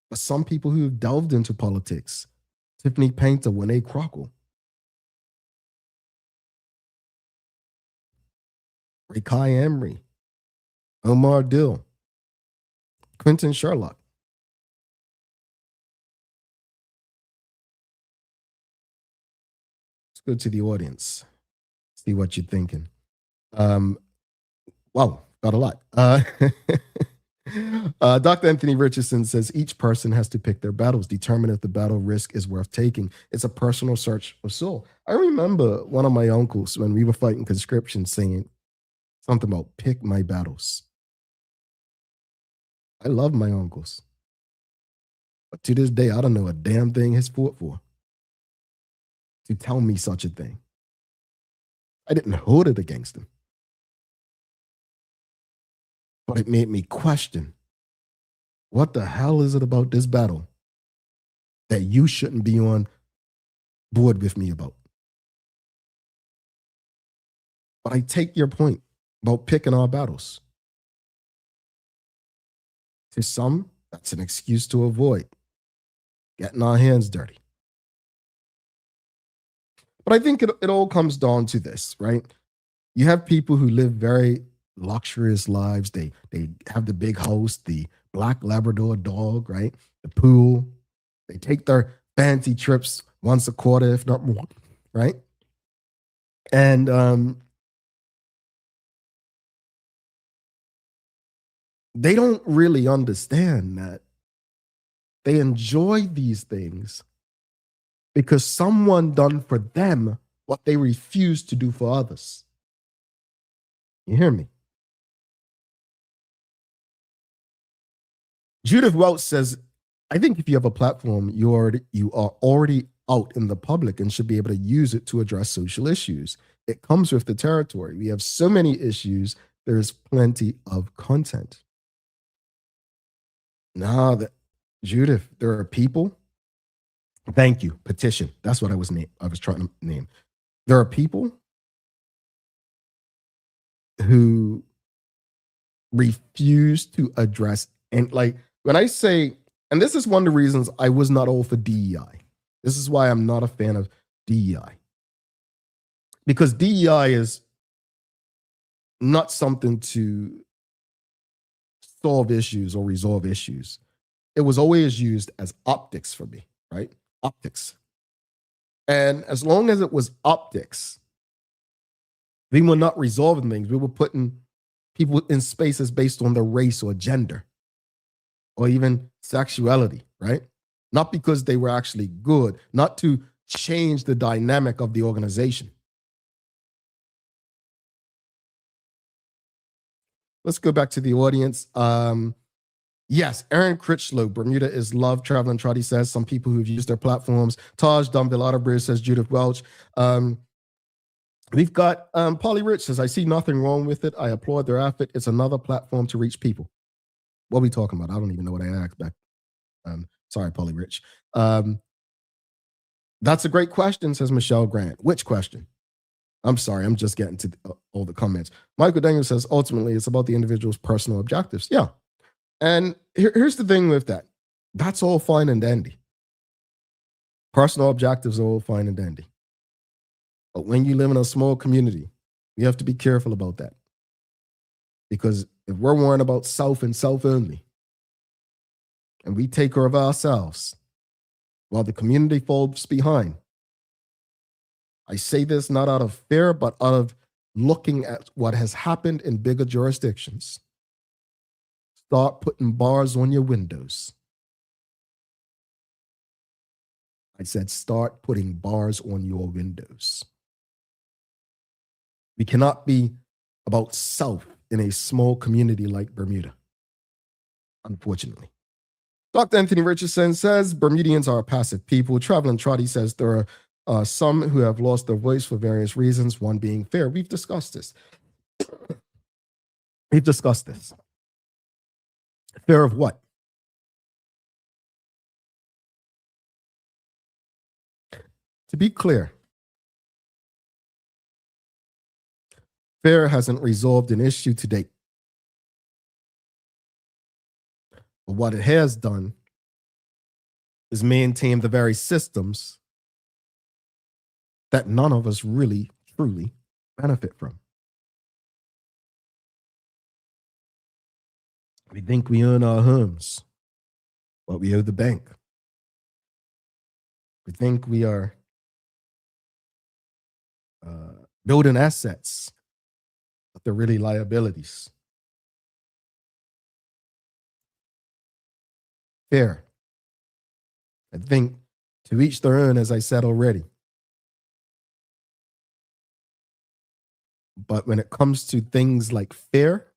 Speaker 2: but some people who've delved into politics, Tiffany Painter, Winnie Crockle, Rakai Emery, Omar Dill, Quentin Sherlock. Let's go to the audience, see what you're thinking. Wow, got a lot. Dr. Anthony Richardson says each person has to pick their battles, determine if the battle risk is worth taking. It's a personal search of soul. I remember one of my uncles when we were fighting conscription saying something about pick my battles. I love my uncles. But to this day, I don't know a damn thing he's fought for to tell me such a thing. I didn't hold it against him. But it made me question, what the hell is it about this battle that you shouldn't be on board with me about? But I take your point about picking our battles. To some, that's an excuse to avoid getting our hands dirty. But I think it all comes down to this, right? You have people who live very luxurious lives. They have the big house, the black Labrador dog, right? The pool. They take their fancy trips once a quarter, if not more, right? And they don't really understand that they enjoy these things because someone done for them what they refuse to do for others. You hear me? Judith Welch says, I think if you have a platform, you are already out in the public and should be able to use it to address social issues. It comes with the territory. We have so many issues. There's plenty of content. Now that Judith, there are people. Thank you. Petition. That's what I was trying to name. There are people who refuse to address, and like when I say, and this is one of the reasons I was not all for DEI. This is why I'm not a fan of DEI. Because DEI is not something to solve issues or resolve issues. It was always used as optics for me, right? Optics. And as long as it was optics, we were not resolving things. We were putting people in spaces based on their race or gender or even sexuality, right? Not because they were actually good, not to change the dynamic of the organization. Let's go back to the audience. Yes, Aaron Critchlow, Bermuda is love, traveling Trotty says. Some people who've used their platforms. Taj Dunville says Judith Welch. We've got Polly Rich says, I see nothing wrong with it. I applaud their effort. It's another platform to reach people. What are we talking about? I don't even know what I asked back. Sorry, Polly Rich. That's a great question, says Michelle Grant. Which question? I'm sorry, I'm just getting to all the comments. Michael Daniel says, ultimately, it's about the individual's personal objectives. Yeah. And here's the thing with that. That's all fine and dandy. Personal objectives are all fine and dandy. But when you live in a small community, you have to be careful about that. Because if we're worrying about self and self only, and we take care of ourselves while the community falls behind. I say this not out of fear, but out of looking at what has happened in bigger jurisdictions. Start putting bars on your windows. I said, start putting bars on your windows. We cannot be about self in a small community like Bermuda, unfortunately. Dr. Anthony Richardson says Bermudians are a passive people. Traveling Trotty says there are some who have lost their voice for various reasons, one being fear. We've discussed this. We've discussed this. Fear of what? To be clear, fear hasn't resolved an issue to date. But what it has done is maintain the very systems that none of us really, truly benefit from. We think we own our homes, but we owe the bank. We think we are building assets, but they're really liabilities. Fear. I think to each their own, as I said already. But when it comes to things like fear,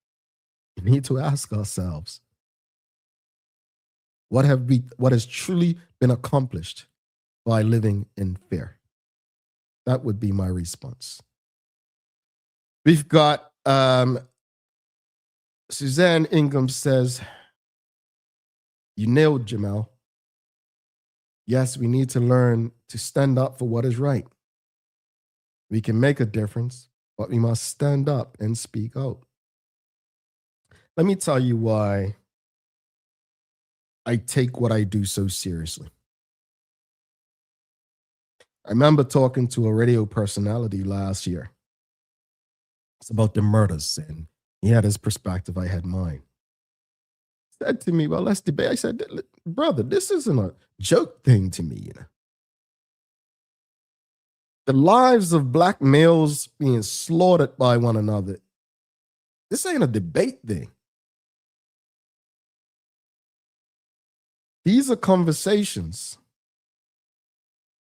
Speaker 2: we need to ask ourselves, what has truly been accomplished by living in fear? That would be my response. We've got Suzanne Ingham says, you nailed Jamel. Yes, we need to learn to stand up for what is right. We can make a difference, but we must stand up and speak out. Let me tell you why I take what I do so seriously. I remember talking to a radio personality last year. It's about the murders, and he had his perspective, I had mine. He said to me, well, let's debate. I said, brother, this isn't a joke thing to me. The lives of black males being slaughtered by one another, this ain't a debate thing. These are conversations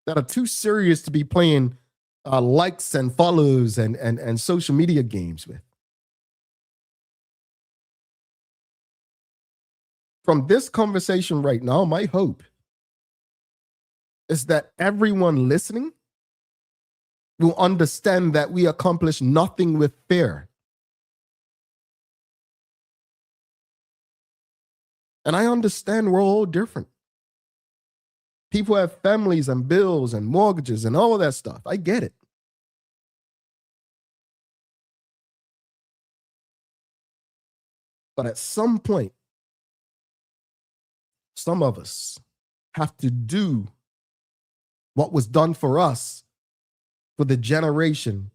Speaker 2: that are too serious to be playing likes and follows and social media games with. From this conversation right now, my hope is that everyone listening will understand that we accomplish nothing with fear. And I understand we're all different. People have families and bills and mortgages and all that stuff. I get it. But at some point, some of us have to do what was done for us for the generation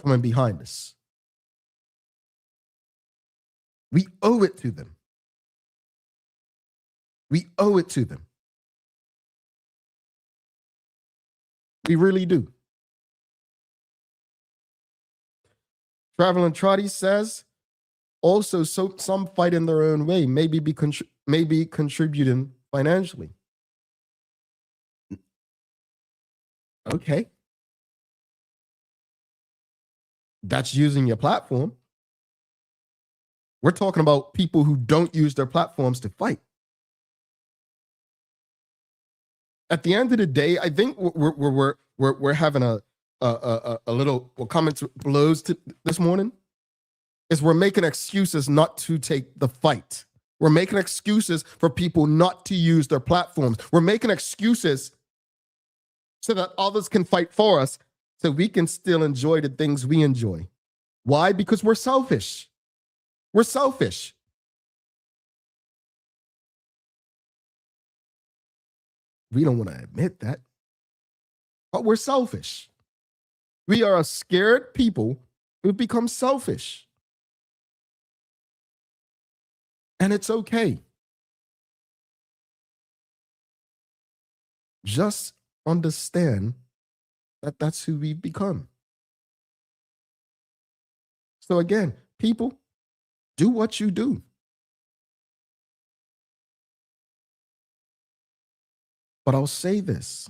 Speaker 2: coming behind us. We owe it to them. We owe it to them. We really do. Traveling Trotty says, also, so some fight in their own way, maybe contributing financially. Okay. That's using your platform. We're talking about people who don't use their platforms to fight. At the end of the day, I think we're having a little, we're coming to blows this morning. Is we're making excuses not to take the fight. We're making excuses for people not to use their platforms. We're making excuses so that others can fight for us so we can still enjoy the things we enjoy. Why? Because we're selfish. We're selfish. We don't want to admit that, but we're selfish. We are a scared people who've become selfish. And it's okay. Just understand that that's who we've become. So again, people, do what you do. But I'll say this.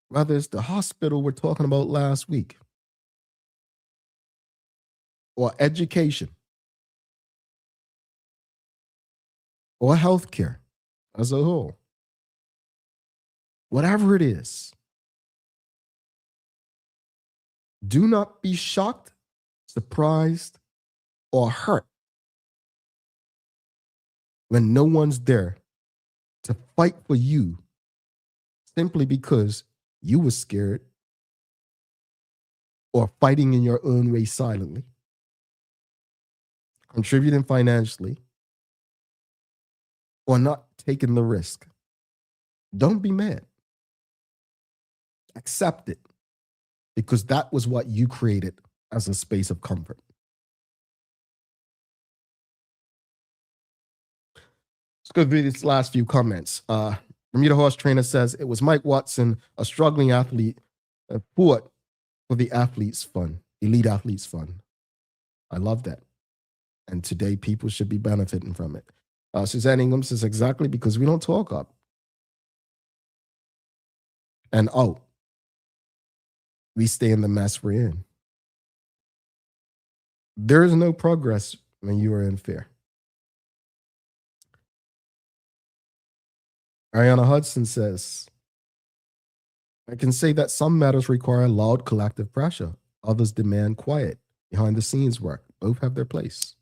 Speaker 2: Whether it's the hospital we're talking about last week, or education, or healthcare as a whole, whatever it is, do not be shocked, surprised, or hurt when no one's there to fight for you simply because you were scared or fighting in your own way silently, contributing financially, or not taking the risk. Don't be mad. Accept it, because that was what you created as a space of comfort. Let's go through these last few comments. Bermuda Horse Trainer says, it was Mike Watson, a struggling athlete, fought for the athletes' fund, elite athletes' fund. I love that. And today, people should be benefiting from it. Suzanne Ingham says, exactly, because we don't talk up. And we stay in the mess we're in. There is no progress when you are in fear. Ariana Hudson says, I can say that some matters require loud collective pressure. Others demand quiet, behind the scenes work. Both have their place.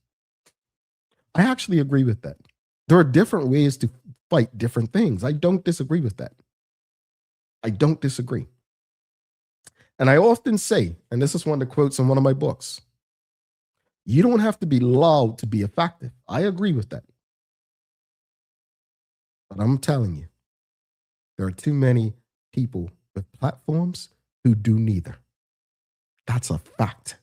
Speaker 2: I actually agree with that. There are different ways to fight different things. I don't disagree with that. I don't disagree. And I often say, and this is one of the quotes in one of my books, you don't have to be loud to be effective. I agree with that. But I'm telling you, there are too many people with platforms who do neither. That's a fact.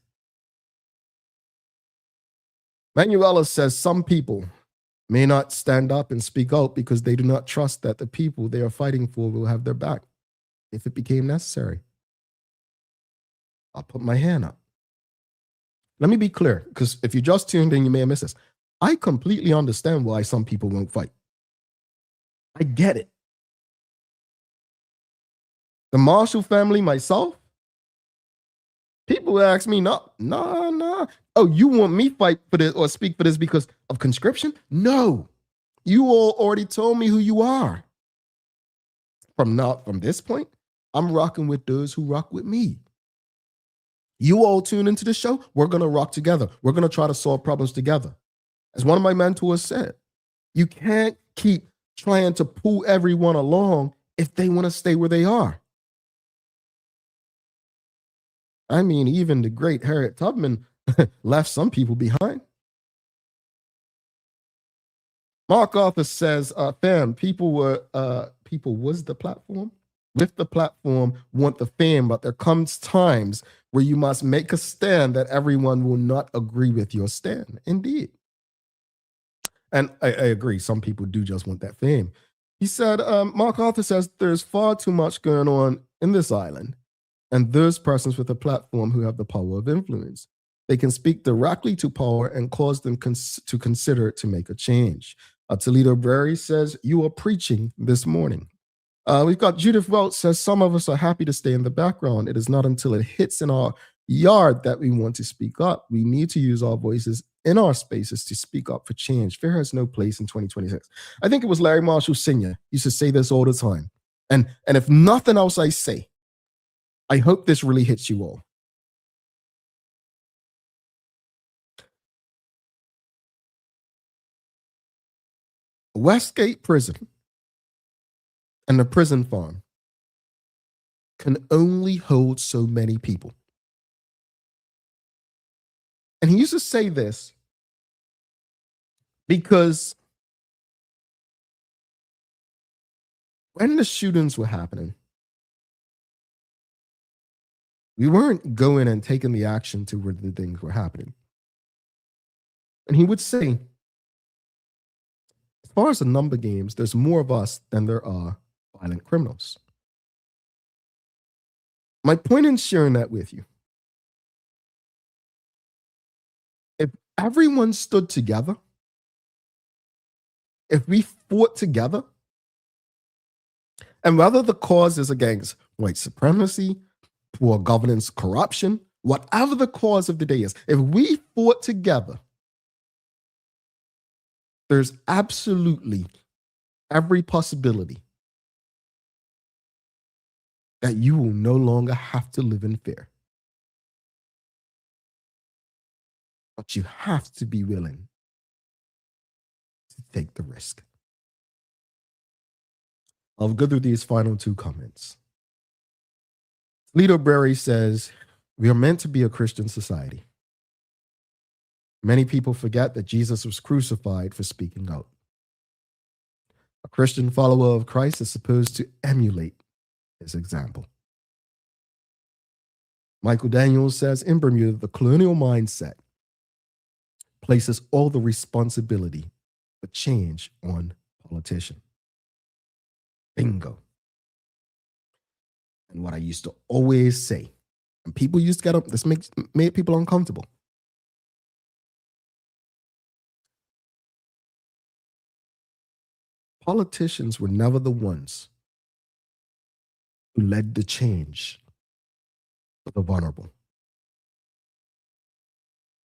Speaker 2: Manuela says some people may not stand up and speak out because they do not trust that the people they are fighting for will have their back if it became necessary. I'll put my hand up. Let me be clear, because if you just tuned in, you may have missed this. I completely understand why some people won't fight. I get it. The Marshall family, myself, people ask me, no. Oh, you want me fight for this or speak for this because of conscription? No. You all already told me who you are. From this point, I'm rocking with those who rock with me. You all tune into the show, we're going to rock together. We're going to try to solve problems together. As one of my mentors said, you can't keep trying to pull everyone along if they want to stay where they are. I mean, even the great Harriet Tubman left some people behind. Mark Arthur says, fam, people was the platform. With the platform, want the fame, but there comes times where you must make a stand that everyone will not agree with your stand. Indeed. And I agree, some people do just want that fame. He said, Mark Arthur says, there's far too much going on in this island, and there's persons with a platform who have the power of influence. They can speak directly to power and cause them to consider to make a change. Toledo Berry says, you are preaching this morning. We've got Judith Welch says, some of us are happy to stay in the background. It is not until it hits in our yard that we want to speak up. We need to use our voices in our spaces to speak up for change. Fear has no place in 2026. I think it was Larry Marshall Sr. used to say this all the time. And if nothing else I say, I hope this really hits you all. Westgate Prison and the prison farm can only hold so many people. And he used to say this because when the shootings were happening, we weren't going and taking the action to where the things were happening. And he would say, far as the number games, there's more of us than there are violent criminals. My point in sharing that with you, if everyone stood together, if we fought together, and whether the cause is against white supremacy, poor governance, corruption, whatever the cause of the day is, if we fought together, there's absolutely every possibility that you will no longer have to live in fear. But you have to be willing to take the risk. I'll go through these final two comments. Lito Berry says, we are meant to be a Christian society. Many people forget that Jesus was crucified for speaking out. A Christian follower of Christ is supposed to emulate his example. Michael Daniels says, in Bermuda, the colonial mindset places all the responsibility for change on politicians. Bingo. And what I used to always say, and people used to get up, this made people uncomfortable. Politicians were never the ones who led the change for the vulnerable.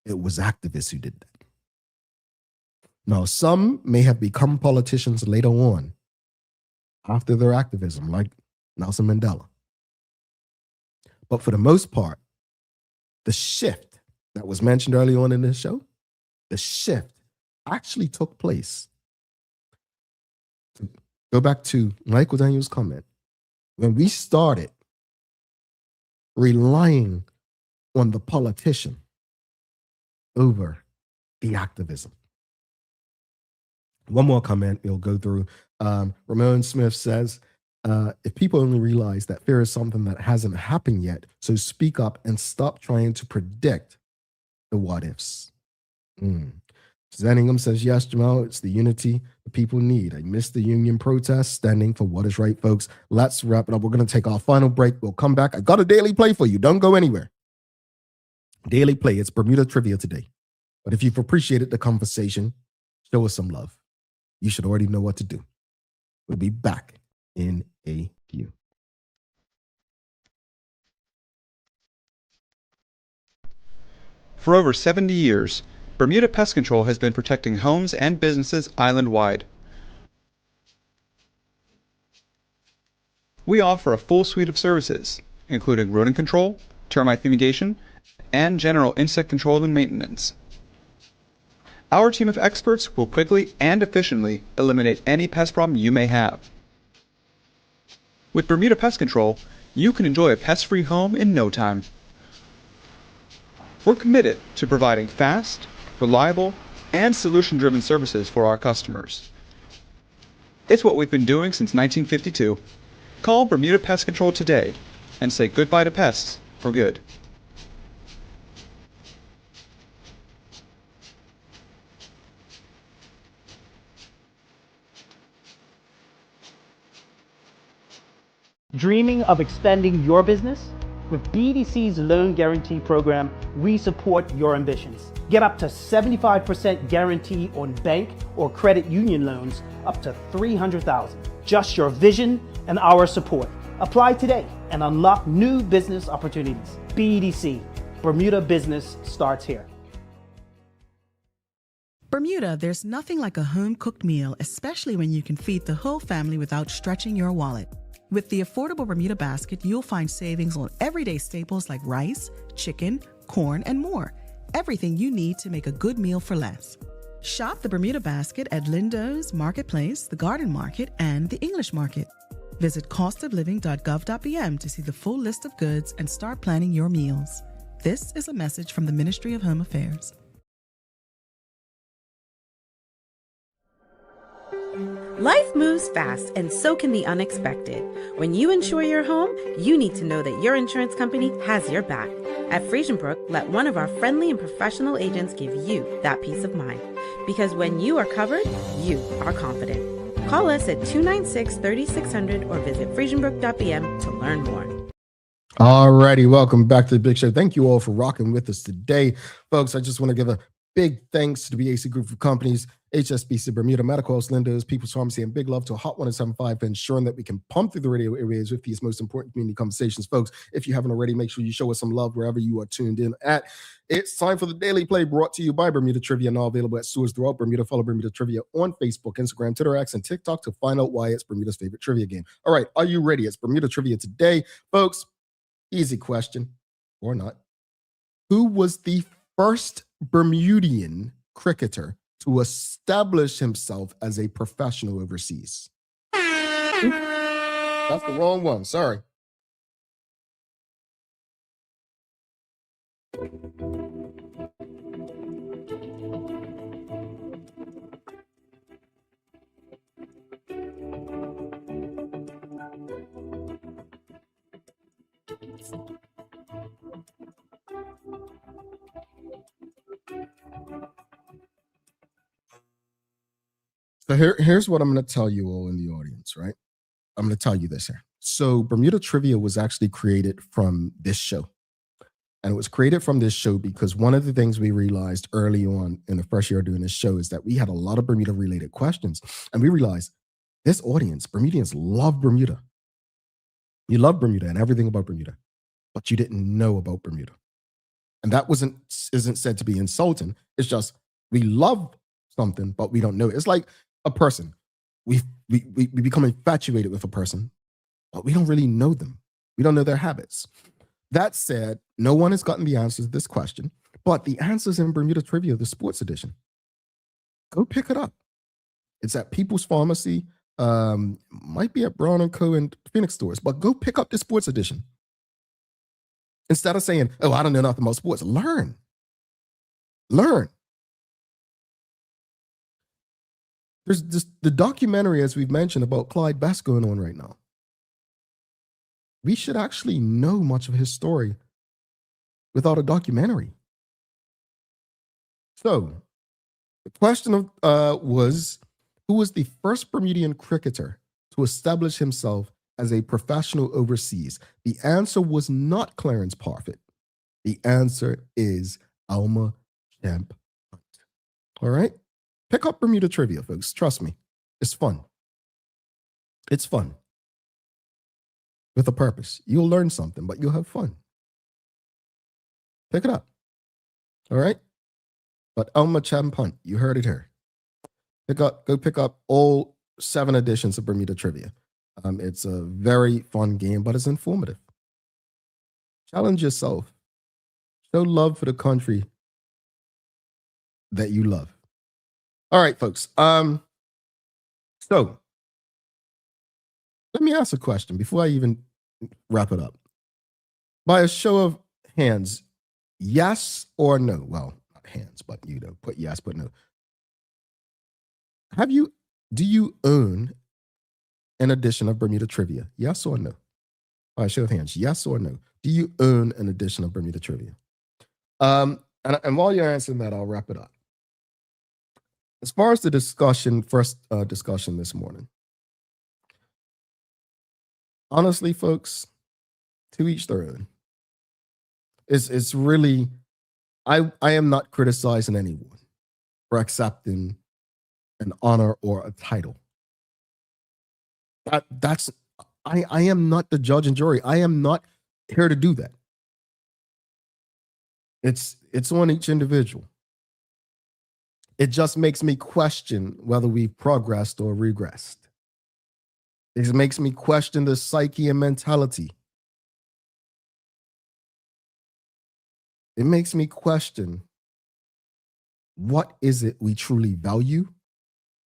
Speaker 2: It was activists who did that. Now, some may have become politicians later on after their activism, like Nelson Mandela. But for the most part, the shift that was mentioned early on in this show, the shift actually took place. Go back to Michael Daniels' comment. When we started relying on the politician over the activism. One more comment we'll go through. Ramon Smith says, if people only realize that fear is something that hasn't happened yet, so speak up and stop trying to predict the what ifs. Zenningham says, yes, Jamal, it's the unity the people need. I missed the union protest, standing for what is right, folks. Let's wrap it up. We're going to take our final break. We'll come back. I got a daily play for you. Don't go anywhere. Daily play. It's Bermuda Trivia today. But if you've appreciated the conversation, show us some love. You should already know what to do. We'll be back in a few.
Speaker 18: For over 70 years, Bermuda Pest Control has been protecting homes and businesses island-wide. We offer a full suite of services, including rodent control, termite fumigation, and general insect control and maintenance. Our team of experts will quickly and efficiently eliminate any pest problem you may have. With Bermuda Pest Control, you can enjoy a pest-free home in no time. We're committed to providing fast, reliable, and solution-driven services for our customers. It's what we've been doing since 1952. Call Bermuda Pest Control today and say goodbye to pests for good.
Speaker 19: Dreaming of expanding your business? With BDC's Loan Guarantee Program, we support your ambitions. Get up to 75% guarantee on bank or credit union loans up to $300,000. Just your vision and our support. Apply today and unlock new business opportunities. BDC, Bermuda Business starts here.
Speaker 20: Bermuda, there's nothing like a home-cooked meal, especially when you can feed the whole family without stretching your wallet. With the affordable Bermuda basket, you'll find savings on everyday staples like rice, chicken, corn, and more. Everything you need to make a good meal for less. Shop the Bermuda basket at Lindo's, Marketplace, the Garden Market, and the English Market. Visit costofliving.gov.bm to see the full list of goods and start planning your meals. This is a message from the Ministry of Home Affairs.
Speaker 21: Life moves fast, and so can the unexpected. When you insure your home, you need to know that your insurance company has your back. At Friesenbrook, let one of our friendly and professional agents give you that peace of mind. Because when you are covered, you are confident. Call us at 296-3600 or visit FriesenBrook.bm to learn more.
Speaker 2: Alrighty, welcome back to the Big Show. Thank you all for rocking with us today. Folks, I just want to give a big thanks to the BAC Group of Companies, HSBC Bermuda, Medical House, Lindos, People's Pharmacy, and big love to Hot 1075 for ensuring that we can pump through the radio areas with these most important community conversations. Folks, if you haven't already, make sure you show us some love wherever you are tuned in at. It's time for the Daily Play, brought to you by Bermuda Trivia, now available at stores throughout Bermuda. Follow Bermuda Trivia on Facebook, Instagram, Twitter, X, and TikTok to find out why it's Bermuda's favorite trivia game. All right, are you ready? It's Bermuda Trivia today. Folks, easy question, or not. Who was the first Bermudian cricketer to establish himself as a professional overseas? That's the wrong one. Sorry. So here's what I'm going to tell you all in the audience, right? I'm going to tell you this here. So Bermuda Trivia was actually created from this show. And it was created from this show because one of the things we realized early on in the first year of doing this show is that we had a lot of Bermuda-related questions. And we realized this audience, Bermudians, love Bermuda. You love Bermuda and everything about Bermuda, but you didn't know about Bermuda. And that isn't said to be insulting. It's just we love something, but we don't know it. It's like a person. We become infatuated with a person, but we don't really know them. We don't know their habits. That said, no one has gotten the answers to this question, but the answers in Bermuda Trivia, the sports edition. Go pick it up. It's at People's Pharmacy, might be at Brown & Co. and Phoenix stores, but go pick up the sports edition. Instead of saying, oh, I don't know nothing about sports, learn. Learn. There's the documentary, as we've mentioned, about Clyde Best going on right now. We should actually know much of his story without a documentary. So the question was, who was the first Bermudian cricketer to establish himself as a professional overseas? The answer was not Clarence Parfitt. The answer is Alma Champ Hunt. All right? Pick up Bermuda Trivia, folks. Trust me. It's fun. It's fun. With a purpose. You'll learn something, but you'll have fun. Pick it up. All right? But Alma Champ Hunt, you heard it here. Go pick up all 7 editions of Bermuda Trivia. It's a very fun game, but it's informative. Challenge yourself. Show love for the country that you love. All right, folks. So let me ask a question before I even wrap it up. By a show of hands, yes or no? Well, not hands, but put yes, but no. Do you own an edition of Bermuda Trivia? Yes or no? By a show of hands, yes or no? Do you own an edition of Bermuda Trivia? And while you're answering that, I'll wrap it up. As far as the first discussion this morning, honestly, folks, to each their own. It's really, I am not criticizing anyone for accepting an honor or a title. I am not the judge and jury. I am not here to do that. It's on each individual. It just makes me question whether we've progressed or regressed. It makes me question the psyche and mentality. It makes me question, what is it we truly value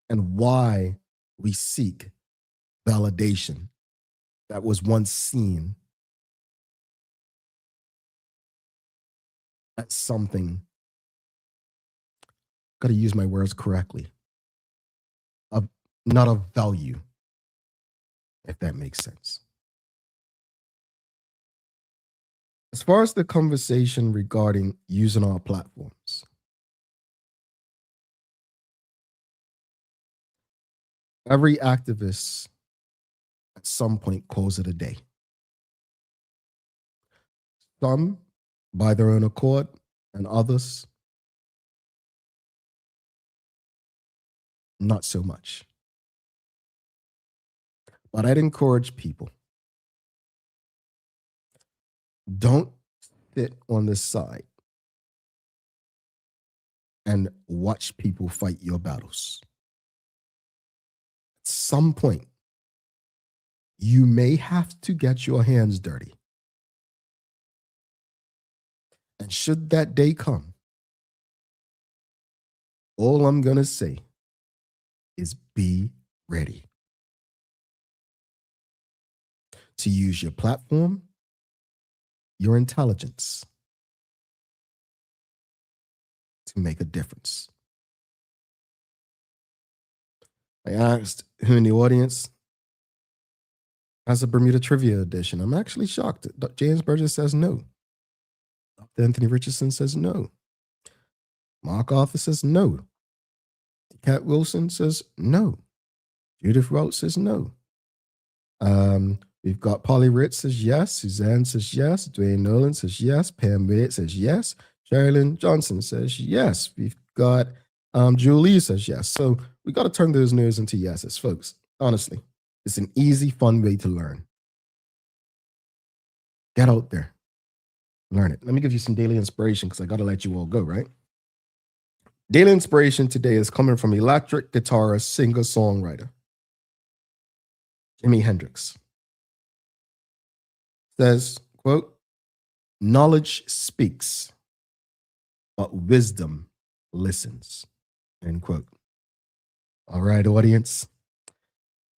Speaker 2: and why we seek validation that was once seen as something, got to use my words correctly, not of value, if that makes sense. As far as the conversation regarding using our platforms, Every activist at some point calls it a day. Some by their own accord, and others not so much. But I'd encourage people, don't sit on the side and watch people fight your battles. At some point, you may have to get your hands dirty. And should that day come, all I'm going to say is be ready to use your platform, your intelligence to make a difference. I asked who in the audience has a Bermuda Trivia edition. I'm actually shocked. James Burgess says no. Dr. Anthony Richardson says no. Mark Arthur says no. Cat Wilson says no. Judith Rout says no. We've got Polly Ritz says yes. Suzanne says yes. Dwayne Nolan says yes. Pam Witt says yes. Sherilyn Johnson says yes. We've got Julie says yes. So we got to turn those no's into yeses, folks. Honestly, it's an easy, fun way to learn. Get out there. Learn it. Let me give you some daily inspiration because I got to let you all go, right? Daily inspiration today is coming from electric guitarist, singer-songwriter Jimi Hendrix. Says, quote, knowledge speaks, but wisdom listens, end quote. All right, audience.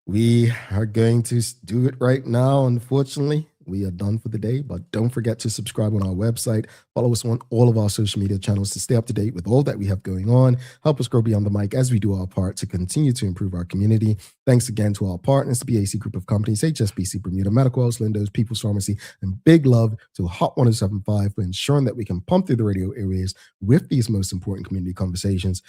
Speaker 2: We are going to do it right now. Unfortunately, we are done for the day, but don't forget to subscribe on our website. Follow us on all of our social media channels to stay up to date with all that we have going on. Help us grow beyond the mic as we do our part to continue to improve our community. Thanks again to our partners, the BAC Group of Companies, HSBC Bermuda, Medical House, Lindo's, People's Pharmacy, and big love to Hot 1075 for ensuring that we can pump through the radio airwaves with these most important community conversations.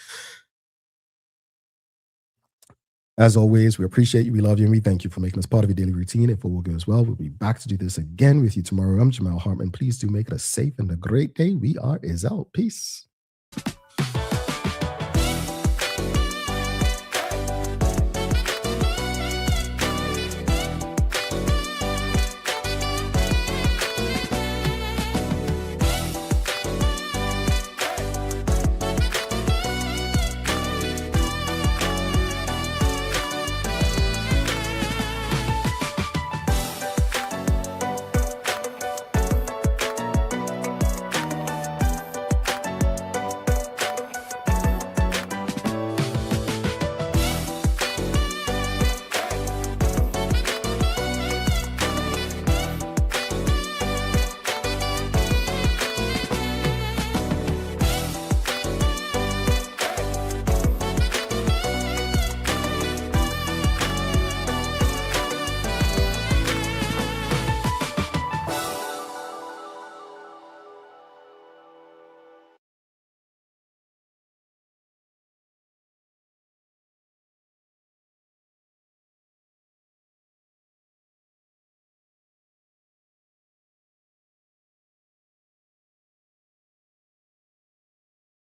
Speaker 2: As always, we appreciate you, we love you, and we thank you for making us part of your daily routine. If all goes well, we'll be back to do this again with you tomorrow. I'm Jamal Hartman. Please do make it a safe and a great day. We are out. Peace.